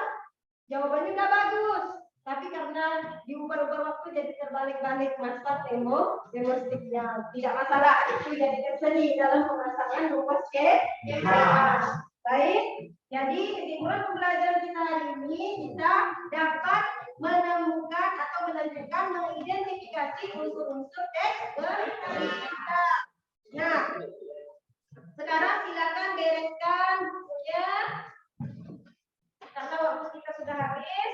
jawabannya nggak bagus. Tapi karena diubah-ubah waktu jadi terbalik-balik masa memo sticknya. Tidak masalah, itu jadikan seni dalam pemasangan rumus skema. Baik, jadi kesimpulan pembelajaran kita hari ini kita dapat menemukan atau menentukan mengidentifikasi unsur-unsur teks berita. Nah, sekarang silakan bereskan bukunya karena waktu kita sudah habis.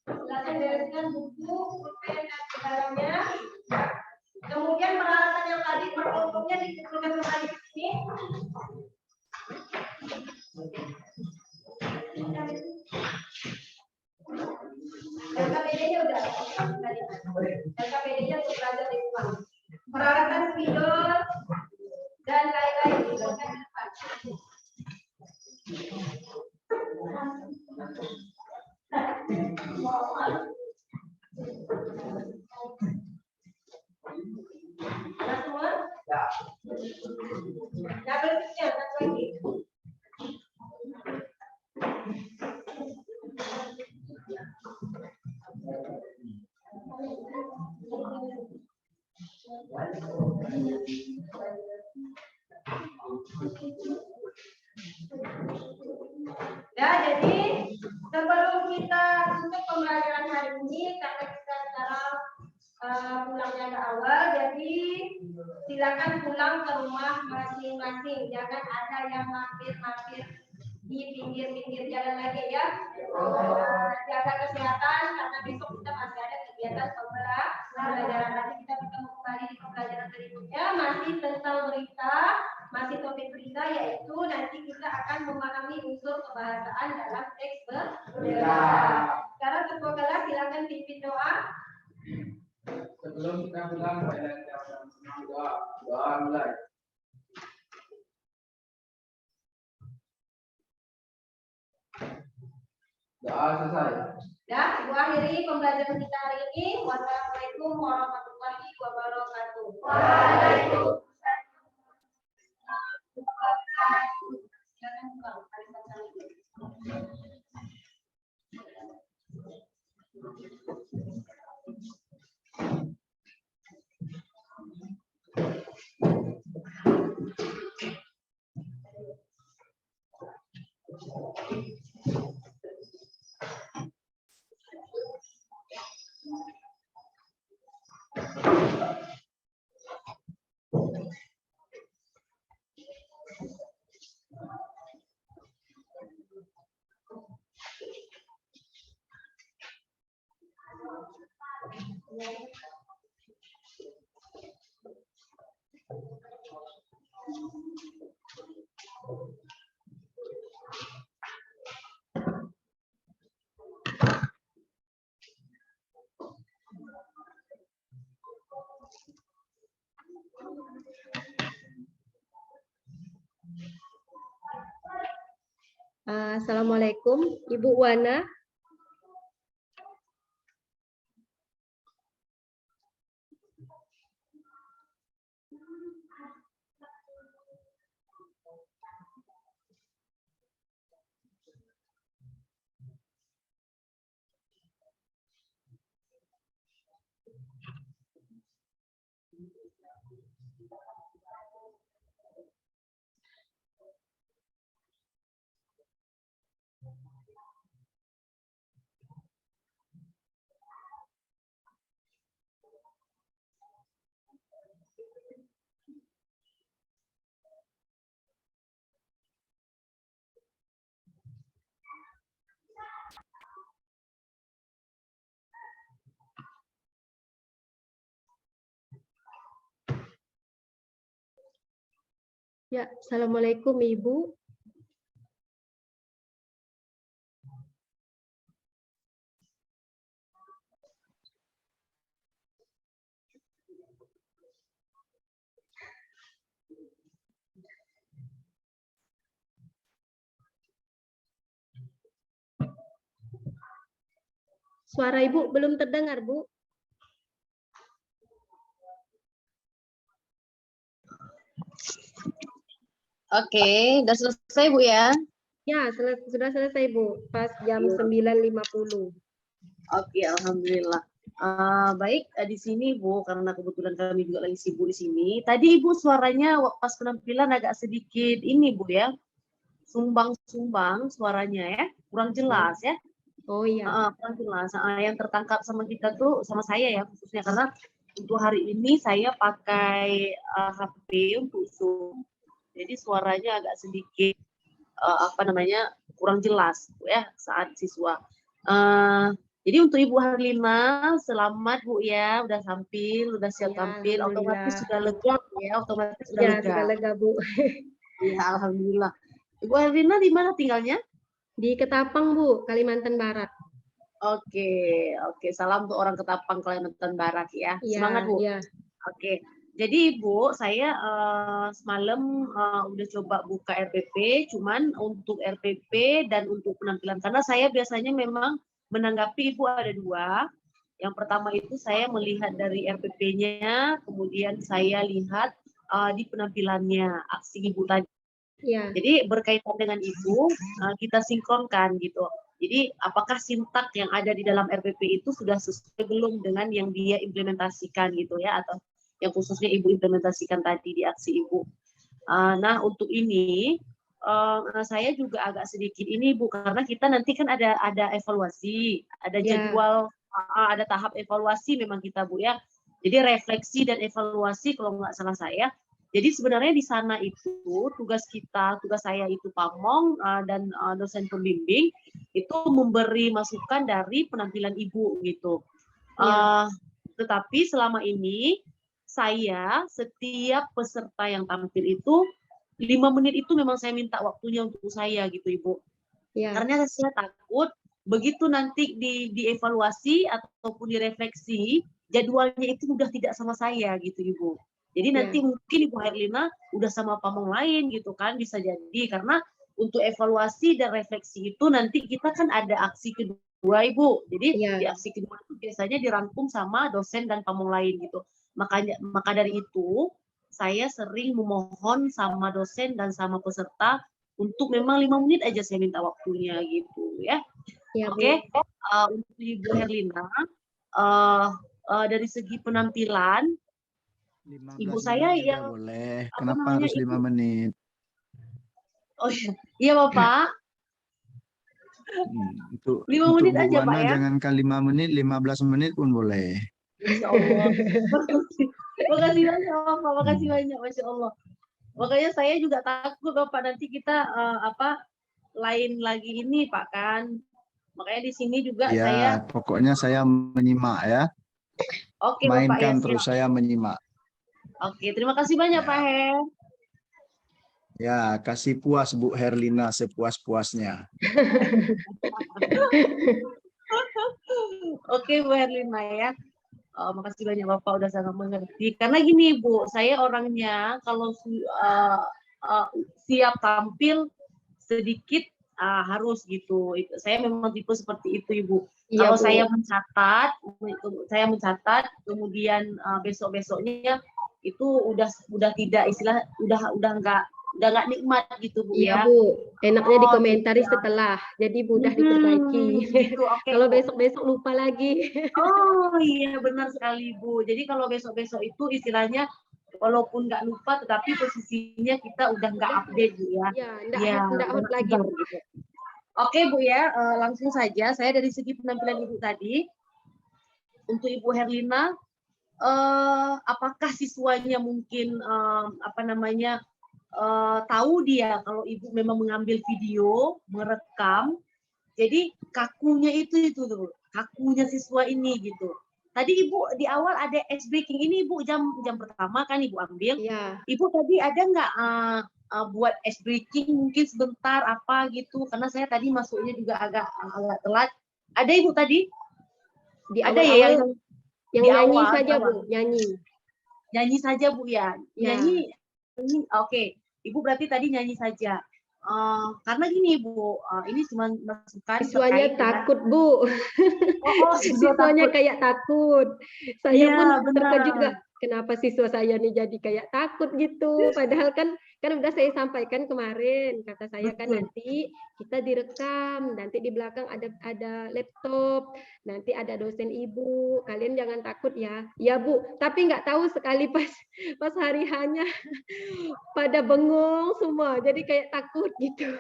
Silakan bereskan buku, pulpen dan segalanya. Kemudian peralatan yang tadi berkumpulnya dikumpulkan kembali di sini. LKPD-nya udah. LKPD-nya untuk belajar di rumah. Peralatan spidol dan lain-lain dikumpulkan di depan. Ada semua? Ya. Double ticknya, satu lagi. Ya, jadi sebelum kita tutup pembelajaran hari ini, karena kita sekarang pulangnya ke awal, jadi silakan pulang ke rumah masing-masing. Jangan ada yang mampir-mampir di pinggir-pinggir jalan lagi ya. Jaga kesehatan karena besok kita masih ada kegiatan pembelajaran. Nanti kita bertemu kembali di pembelajaran berikutnya masih tentang berita, masih topik berita, yaitu nanti kita akan memahami unsur kebahasaan dalam teks berita. Sekarang ketua kelas silakan pimpin doa. Sebelum kita pulang, doa mulai. Doa selesai. Ya, ibu akhiri pembelajaran kita hari ini. Wassalamualaikum warahmatullahi wabarakatuh. Waalaikumsalam. Assalamualaikum, Ibu Wana. Ya, Assalamualaikum Ibu. Suara Ibu belum terdengar, Bu. Oke, udah selesai Bu ya? Ya, sudah selesai, Bu. Pas jam 9.50. Oke, alhamdulillah. Baik, di sini Bu, karena kebetulan kami juga lagi sibuk di sini. Tadi Ibu suaranya pas penampilan agak sedikit ini Bu ya, sumbang-sumbang suaranya ya, kurang jelas ya. Oh iya. Kurang jelas. Yang tertangkap sama kita tuh, sama saya ya khususnya, karena untuk hari ini saya pakai HP untuk Zoom. Jadi suaranya agak sedikit kurang jelas Bu ya saat siswa. Jadi untuk Ibu Harlina, selamat Bu ya, udah siap Ya, tampil, otomatis alhamdulillah. sudah lega Bu ya, otomatis sudah Ya, lega. sudah lega, Bu. Ya, alhamdulillah. Ibu Harlina di mana tinggalnya? Di Ketapang, Bu, Kalimantan Barat. Oke, salam untuk orang Ketapang Kalimantan Barat ya. Iya, Semangat Bu. iya. Oke. Jadi Ibu, saya semalam udah coba buka RPP, cuman untuk RPP dan untuk penampilan, karena saya biasanya memang menanggapi Ibu ada dua. Yang pertama itu saya melihat dari RPP-nya, kemudian saya lihat di penampilannya, aksi Ibu tadi. Iya. Jadi berkaitan dengan Ibu, kita sinkronkan gitu. Jadi apakah sintak yang ada di dalam RPP itu sudah sesuai belum dengan yang dia implementasikan gitu ya, atau yang khususnya Ibu implementasikan tadi di aksi Ibu. Nah untuk ini saya juga agak sedikit ini Bu, karena kita nanti kan ada evaluasi, ada jadwal, ada tahap evaluasi memang kita Bu ya. Jadi refleksi dan evaluasi kalau nggak salah saya. Jadi sebenarnya di sana itu tugas saya itu Pamong dan dosen pembimbing itu memberi masukan dari penampilan Ibu gitu. Tetapi selama ini saya setiap peserta yang tampil itu 5 menit itu memang saya minta waktunya untuk saya gitu Ibu. Ya. Karena saya takut begitu nanti dievaluasi ataupun direfleksi, jadwalnya itu udah tidak sama saya gitu Ibu. Jadi nanti mungkin Ibu Herlina udah sama pamong lain gitu kan, bisa jadi, karena untuk evaluasi dan refleksi itu nanti kita kan ada aksi kedua Ibu. Jadi di aksi kedua itu biasanya dirangkum sama dosen dan pamong lain gitu. Maka dari itu saya sering memohon sama dosen dan sama peserta untuk memang 5 menit aja saya minta waktunya gitu ya. Oke. Untuk Ibu Herlina, dari segi penampilan, Ibu saya yang boleh. Kenapa harus 5 menit? Oh iya Bapak. Untuk 5 menit Bu aja Pak Wana ya. jangankan 5 menit, 15 menit pun boleh. Masya Allah. Makasih banyak Bapak, makasih banyak, Masya Allah. Makanya saya juga takut Bapak nanti kita lain lagi ini Pak kan. Makanya di sini juga saya. Pokoknya saya menyimak ya. Oke mainkan Bapak ya. terus, saya menyimak. Oke, terima kasih banyak Pak Her. Ya, kasih puas Bu Herlina sepuas-puasnya. Oke Bu Herlina ya. Makasih banyak Bapak udah sangat mengerti. Karena gini Bu, saya orangnya kalau siap tampil sedikit harus gitu. Saya memang tipe seperti itu Ibu. Kalau saya mencatat, kemudian besok-besoknya itu udah tidak udah nggak nikmat gitu Bu ya. Bu, enaknya dikomentari setelah, jadi mudah diperbaiki. Gitu, kalau besok-besok lupa lagi. Oh iya benar sekali Bu. Jadi kalau besok-besok itu istilahnya walaupun nggak lupa, tetapi posisinya kita udah nggak update Bu ya. Nggak hot lagi. Gitu. Oke Bu ya, langsung saja saya dari segi penampilan Ibu tadi. Untuk Ibu Herlina, apakah siswanya mungkin tahu dia kalau Ibu memang mengambil video, merekam, jadi kakunya itu tuh, kakunya siswa ini gitu. Tadi Ibu di awal ada ice breaking ini Ibu jam pertama kan Ibu ambil. Iya. Ibu tadi ada nggak buat ice breaking mungkin sebentar apa gitu, karena saya tadi masuknya juga agak telat. Ada Ibu tadi? Di Ada ya awal-awal yang di nyanyi awal, saja di awal. Bu, nyanyi. Nyanyi saja Bu ya. Ya. Nyanyi, oke. Ibu berarti tadi nyanyi saja. Karena gini Bu, ini cuma masukan Siswanya terkait dengan takut Bu. siswa Siswanya takut. kayak takut. Saya Iya, pun benar. terkejut juga. Kenapa siswa saya nih jadi kayak takut gitu? Padahal kan udah saya sampaikan kemarin. Kata saya kan Betul. nanti kita direkam, nanti di belakang ada laptop, nanti ada dosen ibu. Kalian jangan takut ya. Ya Bu. Tapi nggak tahu sekali pas hari hanya pada bengong semua. Jadi kayak takut gitu.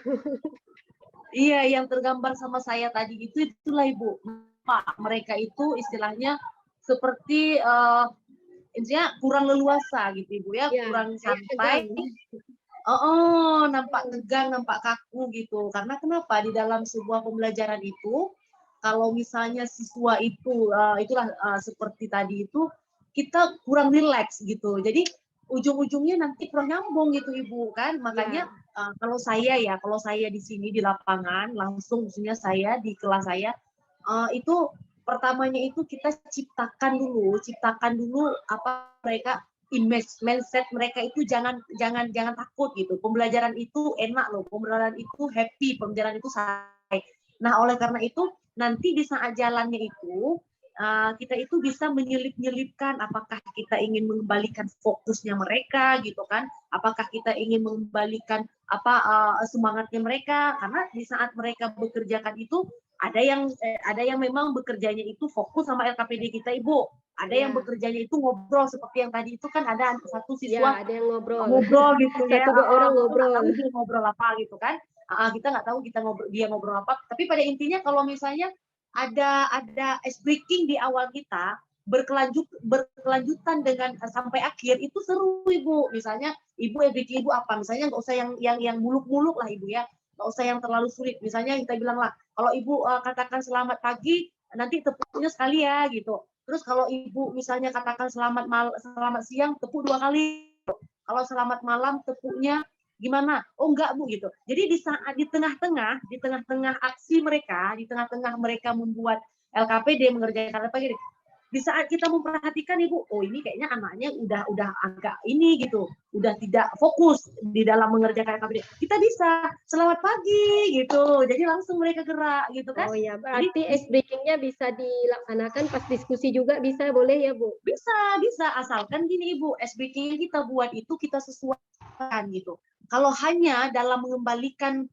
Iya, yang tergambar sama saya tadi itulah Ibu. Pak, mereka itu istilahnya seperti intinya kurang leluasa gitu Ibu ya, Ya, kurang kayak santai. tegang. Nampak tegang, nampak kaku gitu. Karena kenapa? Di dalam sebuah pembelajaran itu, kalau misalnya siswa itu itulah seperti tadi itu, kita kurang rileks gitu. Jadi ujung-ujungnya nanti kurang nyambung gitu Ibu kan. Makanya kalau saya di sini di lapangan langsung, maksudnya saya di kelas saya itu pertamanya itu kita ciptakan dulu apa mereka image mindset mereka itu jangan takut gitu. Pembelajaran itu enak loh, pembelajaran itu happy, pembelajaran itu santai. Nah, oleh karena itu nanti di saat jalannya itu kita itu bisa menyelip-nyelipkan apakah kita ingin mengembalikan fokusnya mereka gitu kan, apakah kita ingin mengembalikan semangatnya mereka, karena di saat mereka bekerjakan itu ada yang memang bekerjanya itu fokus sama LKPD kita Ibu, ada yang bekerjanya itu ngobrol seperti yang tadi itu kan ada satu siswa ada yang ngobrol gitu ya, satu dua orang ngobrol, tahu dia ngobrol apa gitu kan, kita nggak tahu dia ngobrol apa, tapi pada intinya kalau misalnya ada ice breaking di awal kita berkelanjutan dengan sampai akhir itu seru Ibu. Misalnya Ibu breaking Ibu apa, misalnya nggak usah yang muluk-muluk lah Ibu ya, nggak usah yang terlalu sulit. Misalnya kita bilang lah kalau Ibu katakan selamat pagi nanti tepuknya sekali ya gitu. Terus kalau Ibu misalnya katakan selamat siang tepuk 2 kali. Kalau selamat malam tepuknya gimana? Oh enggak Bu gitu. Jadi di saat di tengah-tengah aksi mereka, di tengah-tengah mereka membuat LKPD mengerjakan LKPD, di saat kita memperhatikan Ibu, oh ini kayaknya anaknya udah agak ini gitu, udah tidak fokus di dalam mengerjakan LKPD. Kita bisa selamat pagi gitu. Jadi langsung mereka gerak gitu kan. Oh ya, berarti ice breaking-nya bisa dilaksanakan pas diskusi juga bisa, boleh ya Bu? Bisa asalkan gini Ibu, ice breaking-nya kita buat itu kita sesuaikan gitu. Kalau hanya dalam mengembalikan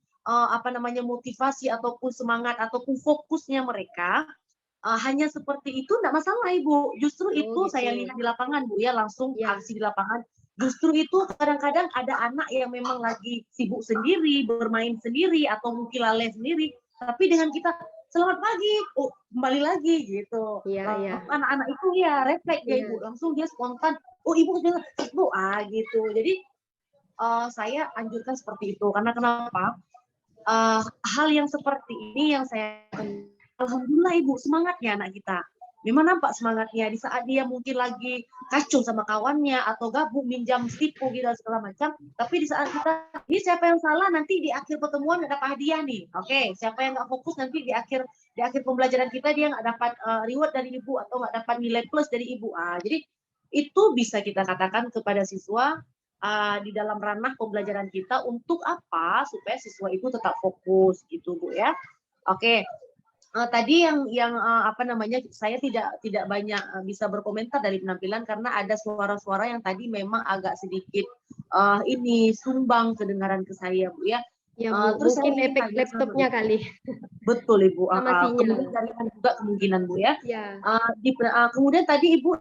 motivasi ataupun semangat ataupun fokusnya mereka hanya seperti itu enggak masalah Ibu. Justru itu gitu. saya lihat di lapangan Bu ya, langsung aksi di lapangan. Justru itu kadang-kadang ada anak yang memang lagi sibuk sendiri, bermain sendiri atau mungkin lalai sendiri, tapi dengan kita selamat pagi, oh kembali lagi gitu. Anak-anak itu ya refleks ya Ibu, langsung dia spontan, oh Ibu gitu. Jadi saya anjurkan seperti itu karena kenapa? Hal yang seperti ini yang saya alhamdulillah Ibu semangatnya anak kita. Memang nampak semangatnya di saat dia mungkin lagi kacau sama kawannya atau gabung minjam stipu gitu segala macam. Tapi di saat kita ini siapa yang salah nanti di akhir pertemuan nggak dapat hadiah nih. Oke, siapa yang nggak fokus nanti di akhir pembelajaran kita dia nggak dapat reward dari Ibu atau nggak dapat nilai plus dari Ibu. Jadi itu bisa kita katakan kepada siswa di dalam ranah pembelajaran kita untuk apa supaya siswa itu tetap fokus gitu Bu ya. Oke. Tadi yang saya tidak banyak bisa berkomentar dari penampilan karena ada suara-suara yang tadi memang agak sedikit ini sumbang kedengaran ke saya Bu ya. Ya Bu, terus mungkin efek laptopnya kali. Betul Ibu. Kemudian jaringan juga kemungkinan Bu ya. Kemudian tadi Ibu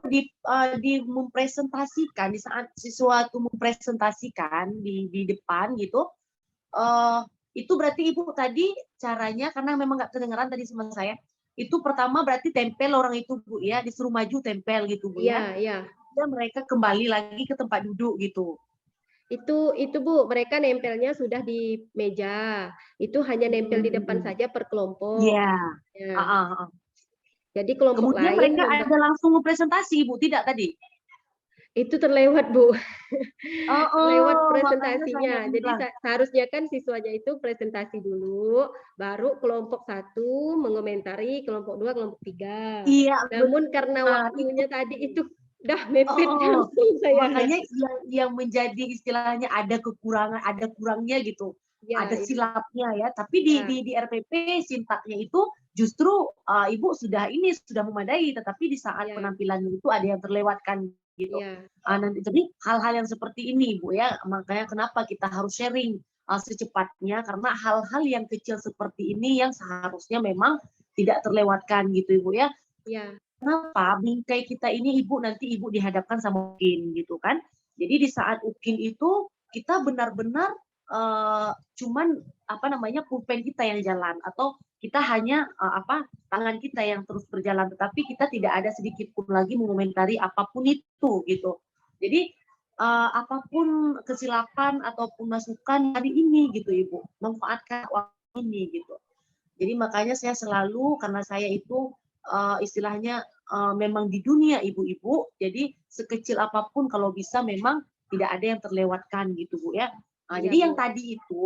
di mempresentasikan di saat siswa itu mempresentasikan di depan gitu. Itu berarti Ibu tadi caranya karena memang nggak kedengeran tadi sama saya. Itu pertama berarti tempel orang itu Bu ya, disuruh maju tempel gitu Bu ya. Iya. Dan mereka kembali lagi ke tempat duduk gitu. Itu Bu, mereka nempelnya sudah di meja. Itu hanya nempel di depan saja per kelompok. Iya. Jadi kelompok kemudian lain mereka ada langsung presentasi Ibu, tidak tadi? Itu terlewat, Bu. Lewat Makanya presentasinya. saya Jadi bilang. seharusnya kan siswanya itu presentasi dulu, baru kelompok 1 mengomentari, kelompok 2, kelompok 3. Iya, Namun karena benar. Itu waktunya tadi itu udah mepet oh, langsung saya. makanya yang menjadi istilahnya ada kekurangan, ada kurangnya gitu. Ya, Ada itu. silapnya ya, tapi Ya, di RPP sintaknya itu justru Ibu sudah memadai, tetapi di saat ya, penampilannya itu ada yang terlewatkan gitu. ya, Nanti jadi hal-hal yang seperti ini Ibu ya, makanya kenapa kita harus sharing secepatnya, karena hal-hal yang kecil seperti ini yang seharusnya memang tidak terlewatkan gitu Ibu ya. ya, Kenapa bingkai kita ini nanti Ibu dihadapkan sama UKIN gitu kan. Jadi di saat UKIN itu kita benar-benar cuman pulpen kita yang jalan, atau kita hanya tangan kita yang terus berjalan, tetapi kita tidak ada sedikit pun lagi mengomentari apapun itu gitu. Jadi apapun kesilapan ataupun masukan hari ini gitu Ibu, manfaatkan waktu ini gitu. Jadi makanya saya selalu, karena saya itu istilahnya memang di dunia ibu-ibu, jadi sekecil apapun kalau bisa memang tidak ada yang terlewatkan gitu Bu ya. iya, Jadi yang Bu. tadi itu,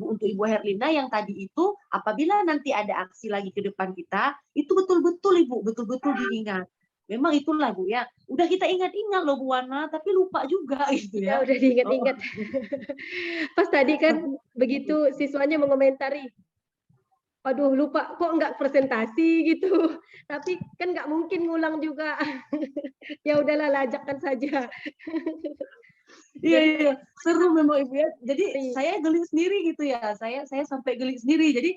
untuk Ibu Herlina, yang tadi itu apabila nanti ada aksi lagi ke depan kita, itu betul-betul Ibu, betul-betul diingat. Memang itulah Bu ya, udah kita ingat-ingat loh Bu Wana, tapi lupa juga gitu Ya, ya. udah diingat-ingat. Pas tadi kan begitu siswanya mengomentari, aduh lupa kok nggak presentasi gitu. Tapi kan nggak mungkin ngulang juga. Ya udahlah, lajakkan saja. Iya, Jadi iya, seru memang Ibu ya. Jadi Iya. saya geli sendiri gitu ya. Saya sampai geli sendiri. Jadi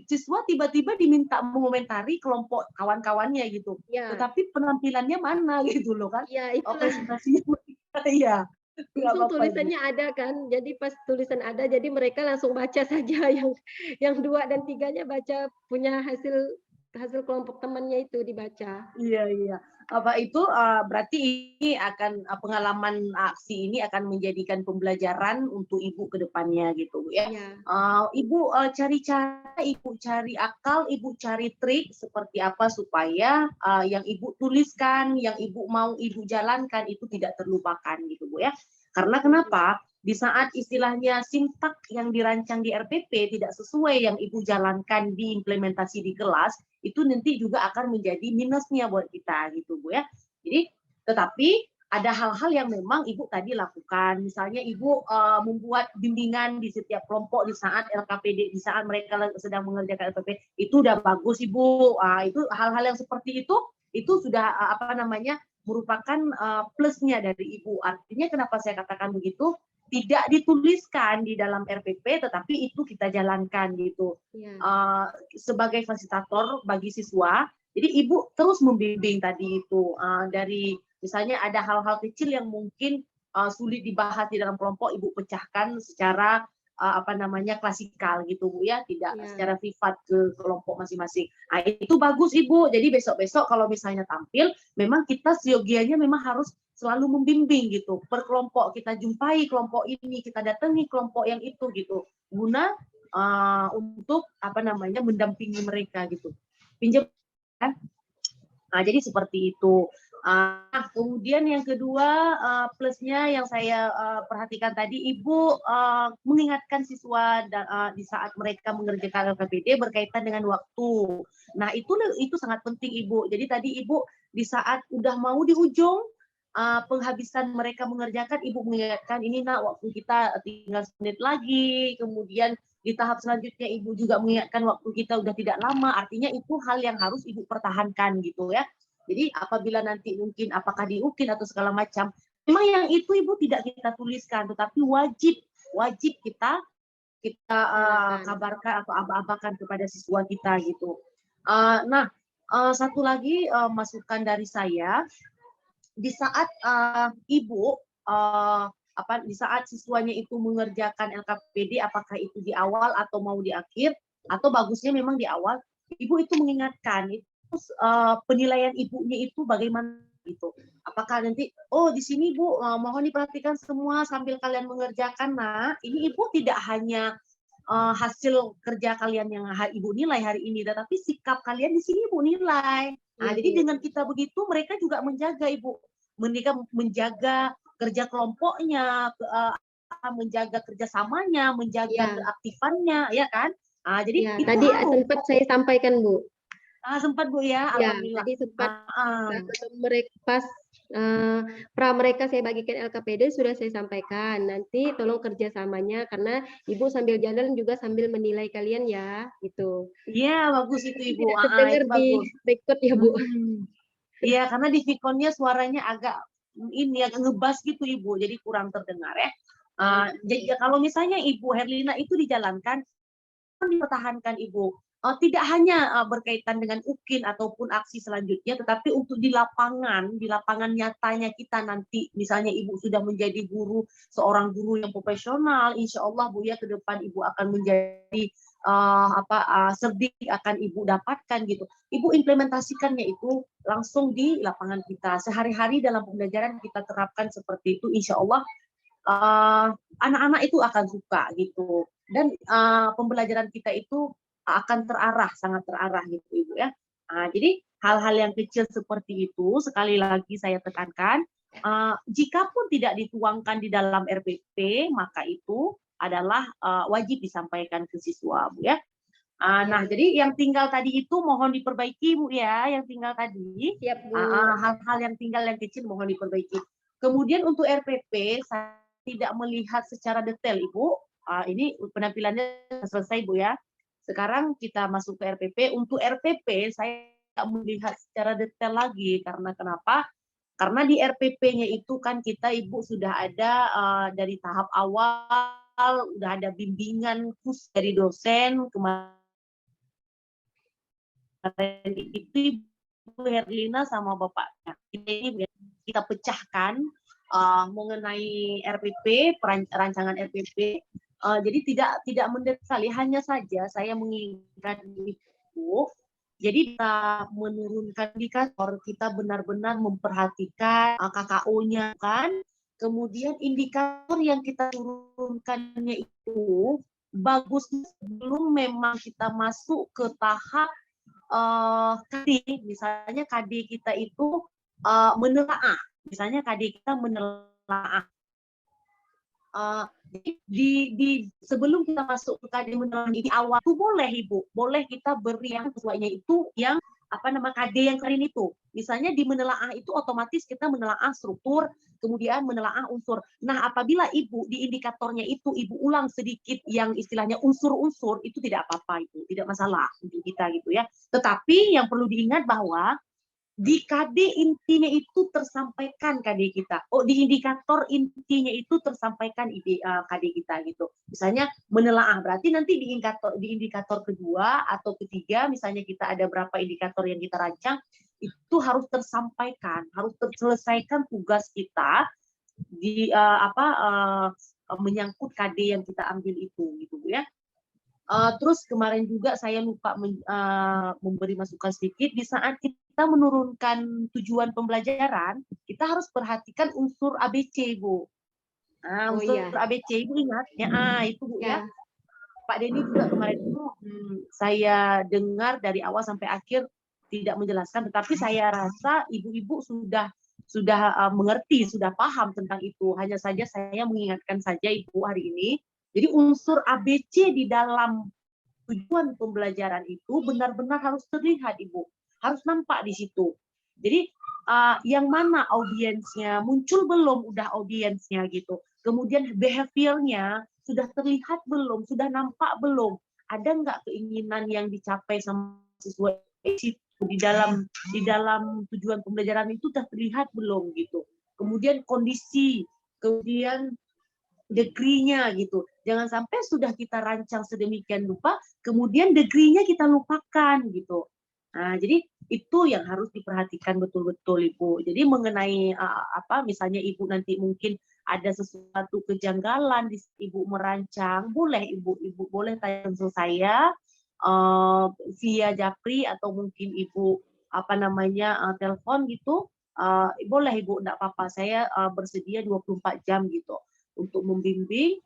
siswa tiba-tiba diminta mengomentari kelompok kawan-kawannya gitu. Ya, Tetapi penampilannya mana gitu loh kan. ya itulah. Presentasinya iya. Nggak Untung apa-apa Ibu. tulisannya ada kan. Jadi pas tulisan ada, jadi mereka langsung baca saja yang 2 dan 3-nya baca, punya hasil kelompok temannya itu dibaca. Iya, iya. Apa itu berarti ini akan pengalaman aksi ini akan menjadikan pembelajaran untuk Ibu ke depannya gitu Bu ya. Ya, Ibu cari cara, Ibu cari akal, Ibu cari trik seperti apa supaya yang Ibu tuliskan, yang Ibu mau Ibu jalankan itu tidak terlupakan gitu Bu ya. Karena kenapa? Di saat istilahnya sintak yang dirancang di RPP tidak sesuai yang Ibu jalankan diimplementasi di kelas, itu nanti juga akan menjadi minusnya buat kita gitu Bu ya. Jadi tetapi ada hal-hal yang memang Ibu tadi lakukan. Misalnya Ibu membuat bimbingan di setiap kelompok di saat LKPD, di saat mereka sedang mengerjakan LKPD, itu udah bagus Ibu. Itu hal-hal yang seperti itu sudah merupakan plusnya dari Ibu. Artinya kenapa saya katakan begitu? Tidak dituliskan di dalam RPP, tetapi itu kita jalankan gitu. ya, Sebagai fasilitator bagi siswa, jadi Ibu terus membimbing tadi itu dari misalnya ada hal-hal kecil yang mungkin sulit dibahas di dalam kelompok, Ibu pecahkan secara klasikal gitu Bu ya, tidak ya, secara privat ke kelompok masing-masing. Itu bagus Ibu. Jadi besok-besok kalau misalnya tampil, memang kita siogianya memang harus selalu membimbing gitu. Per kelompok kita jumpai kelompok ini, kita datangi kelompok yang itu gitu. Guna untuk mendampingi mereka gitu. Pinjam kan? Jadi seperti itu. Kemudian yang kedua plusnya yang saya perhatikan tadi, Ibu mengingatkan siswa di saat mereka mengerjakan LKPD berkaitan dengan waktu. Nah itu sangat penting Ibu. Jadi tadi Ibu di saat udah mau di ujung penghabisan mereka mengerjakan, Ibu mengingatkan ini nak waktu kita tinggal 1 menit lagi. Kemudian di tahap selanjutnya Ibu juga mengingatkan waktu kita udah tidak lama. Artinya itu hal yang harus Ibu pertahankan gitu ya. Jadi apabila nanti mungkin apakah di UKIN atau segala macam, memang yang itu Ibu tidak kita tuliskan, tetapi wajib kita kabarkan atau aba-abakan kepada siswa kita gitu. Satu lagi masukan dari saya, di saat Ibu di saat siswanya itu mengerjakan LKPD, apakah itu di awal atau mau di akhir, atau bagusnya memang di awal, Ibu itu mengingatkan penilaian Ibunya itu bagaimana gitu. Apakah nanti di sini Bu mohon diperhatikan semua sambil kalian mengerjakan. Nah, ini Ibu tidak hanya hasil kerja kalian yang Ibu nilai hari ini, tetapi sikap kalian di sini Ibu nilai. Jadi dengan kita begitu mereka juga menjaga Ibu. menikah menjaga kerja kelompoknya, menjaga kerjasamanya, menjaga Ya. keaktifannya, ya kan? Jadi Ya, itu tadi harus. sempat saya sampaikan, Bu. Sempat Bu ya, Ya, alhamdulillah. tadi sempat Ah, mereka pas pra mereka saya bagikan LKPD sudah saya sampaikan. Nanti tolong kerjasamanya karena Ibu sambil jalan juga sambil menilai kalian ya, gitu. Iya, bagus itu Ibu. Tidak terdengar Itu di bagus. record ya, Bu. Iya, karena di Vkonnya suaranya agak ini agak ngebas gitu Ibu, jadi kurang terdengar ya. Jadi kalau misalnya Ibu Herlina itu dijalankan, dipertahankan Ibu. Tidak hanya berkaitan dengan UKIN ataupun aksi selanjutnya, tetapi untuk di lapangan nyatanya kita nanti, misalnya Ibu sudah menjadi guru, seorang guru yang profesional, insya Allah Bu ya ke depan Ibu akan menjadi cerdik akan Ibu dapatkan gitu. Ibu implementasikannya itu langsung di lapangan kita. Sehari-hari dalam pembelajaran kita terapkan seperti itu, insya Allah anak-anak itu akan suka gitu. Dan pembelajaran kita itu akan terarah, sangat terarah gitu Ibu ya. Jadi hal-hal yang kecil seperti itu, sekali lagi saya tekankan, jika pun tidak dituangkan di dalam RPP, maka itu adalah wajib disampaikan ke siswa Bu ya. Nah, jadi yang tinggal tadi itu mohon diperbaiki Bu ya, yang tinggal tadi. Siap, Bu. Hal-hal yang tinggal yang kecil mohon diperbaiki. Kemudian untuk RPP, saya tidak melihat secara detail Ibu. Ini penampilannya selesai Bu ya. Sekarang kita masuk ke RPP. Untuk RPP saya tidak melihat secara detail lagi. Karena kenapa? Karena di RPP-nya itu kan kita Ibu sudah ada dari tahap awal, udah ada bimbingan khusus dari dosen. Kemarin itu Ibu Herlina sama Bapaknya. Kita pecahkan mengenai RPP, rancangan RPP. Jadi tidak mendesak sekali, hanya saja saya menginginkan Ibu, jadi kita menurunkan indikator, kita benar-benar memperhatikan KKO-nya kan, kemudian indikator yang kita turunkannya itu bagus sebelum memang kita masuk ke tahap KD, misalnya KD kita itu menelaah, misalnya KD kita menelaah. Di sebelum kita masuk ke KD menelaah di awal itu boleh Ibu, boleh kita beri yang sesuainya itu yang KD yang keren itu. Misalnya di menelaah itu otomatis kita menelaah struktur, kemudian menelaah unsur. Nah, apabila Ibu di indikatornya itu Ibu ulang sedikit yang istilahnya unsur-unsur, itu tidak apa-apa, itu tidak masalah untuk kita gitu ya. Tetapi yang perlu diingat bahwa di KD intinya itu tersampaikan KD kita. Di indikator intinya itu tersampaikan KD kita gitu. Misalnya menelaah, berarti nanti di indikator kedua atau ketiga, misalnya kita ada berapa indikator yang kita rancang, itu harus tersampaikan, harus terselesaikan tugas kita di menyangkut KD yang kita ambil itu gitu ya. Terus kemarin juga saya lupa memberi masukan sedikit, di saat kita menurunkan tujuan pembelajaran, kita harus perhatikan unsur ABC, Bu. Unsur ABC, Ibu ingat? Ya, itu Bu ya. Pak Denny juga kemarin itu saya dengar dari awal sampai akhir tidak menjelaskan, tetapi saya rasa ibu-ibu sudah mengerti, sudah paham tentang itu. Hanya saja saya mengingatkan saja Ibu hari ini. Jadi unsur ABC di dalam tujuan pembelajaran itu benar-benar harus terlihat Ibu, harus nampak di situ. Jadi yang mana audiensnya, muncul belum udah audiensnya gitu. Kemudian behaviornya sudah terlihat belum, sudah nampak belum, ada nggak keinginan yang dicapai sama siswa itu di dalam tujuan pembelajaran itu sudah terlihat belum gitu. Kemudian kondisi, kemudian degree-nya gitu. Jangan sampai sudah kita rancang sedemikian rupa, kemudian degree-nya kita lupakan gitu. Nah, jadi itu yang harus diperhatikan betul-betul Ibu. Jadi mengenai misalnya Ibu nanti mungkin ada sesuatu kejanggalan di Ibu merancang, boleh Ibu boleh tanya ke saya via Japri atau mungkin Ibu telepon gitu. Boleh Ibu, enggak apa-apa. Saya bersedia 24 jam gitu untuk membimbing,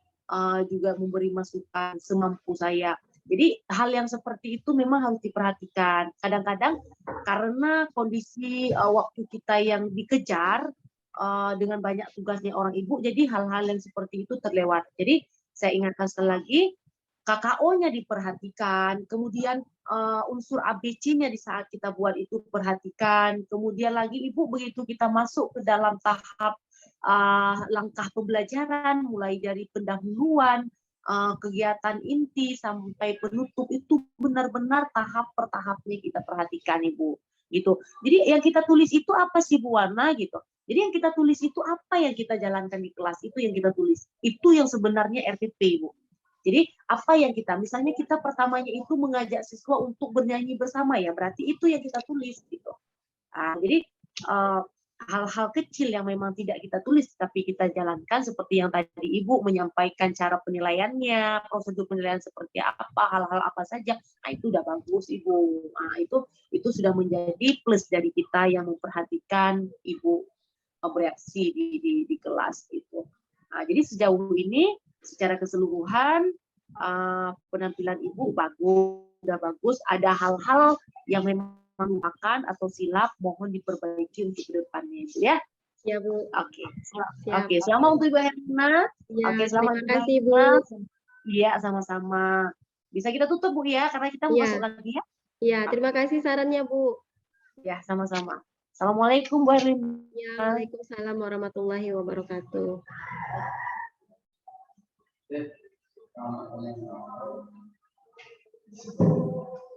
juga memberi masukan semampu saya. Jadi hal yang seperti itu memang harus diperhatikan. Kadang-kadang karena kondisi waktu kita yang dikejar, dengan banyak tugasnya orang ibu, jadi hal-hal yang seperti itu terlewat. Jadi saya ingatkan sekali lagi, KKO-nya diperhatikan, kemudian unsur ABC-nya di saat kita buat itu perhatikan, kemudian lagi ibu begitu kita masuk ke dalam tahap langkah pembelajaran, mulai dari pendahuluan, kegiatan inti sampai penutup itu benar-benar tahap per tahapnya kita perhatikan ibu, gitu. Jadi yang kita tulis itu apa sih Bu Wana gitu. Jadi yang kita tulis itu apa yang kita jalankan di kelas, itu yang kita tulis. Itu yang sebenarnya RTP, Bu. Jadi apa yang kita, misalnya kita pertamanya itu mengajak siswa untuk bernyanyi bersama ya, berarti itu yang kita tulis gitu. Jadi hal-hal kecil yang memang tidak kita tulis tapi kita jalankan seperti yang tadi Ibu menyampaikan cara penilaiannya, prosedur penilaian seperti apa, hal-hal apa saja, nah itu udah bagus Ibu. Nah, itu sudah menjadi plus dari kita yang memperhatikan Ibu bereaksi di kelas itu. Nah, jadi sejauh ini secara keseluruhan penampilan Ibu bagus, sudah bagus. Ada hal-hal yang memang melupakan atau silap, mohon diperbaiki untuk kedepannya itu ya. Ya Bu. Oke. Siap. Oke, selamat untuk Ibu Herlina. Ya, Oke, selamat terima kasih Bu. Iya, sama-sama. Bisa kita tutup Bu ya, karena kita mau Iya. masuk lagi ya. Ya, terima kasih sarannya Bu. Ya, sama-sama. Assalamualaikum Bu Herlina. Ya, Waalaikumsalam warahmatullahi wabarakatuh. Selamat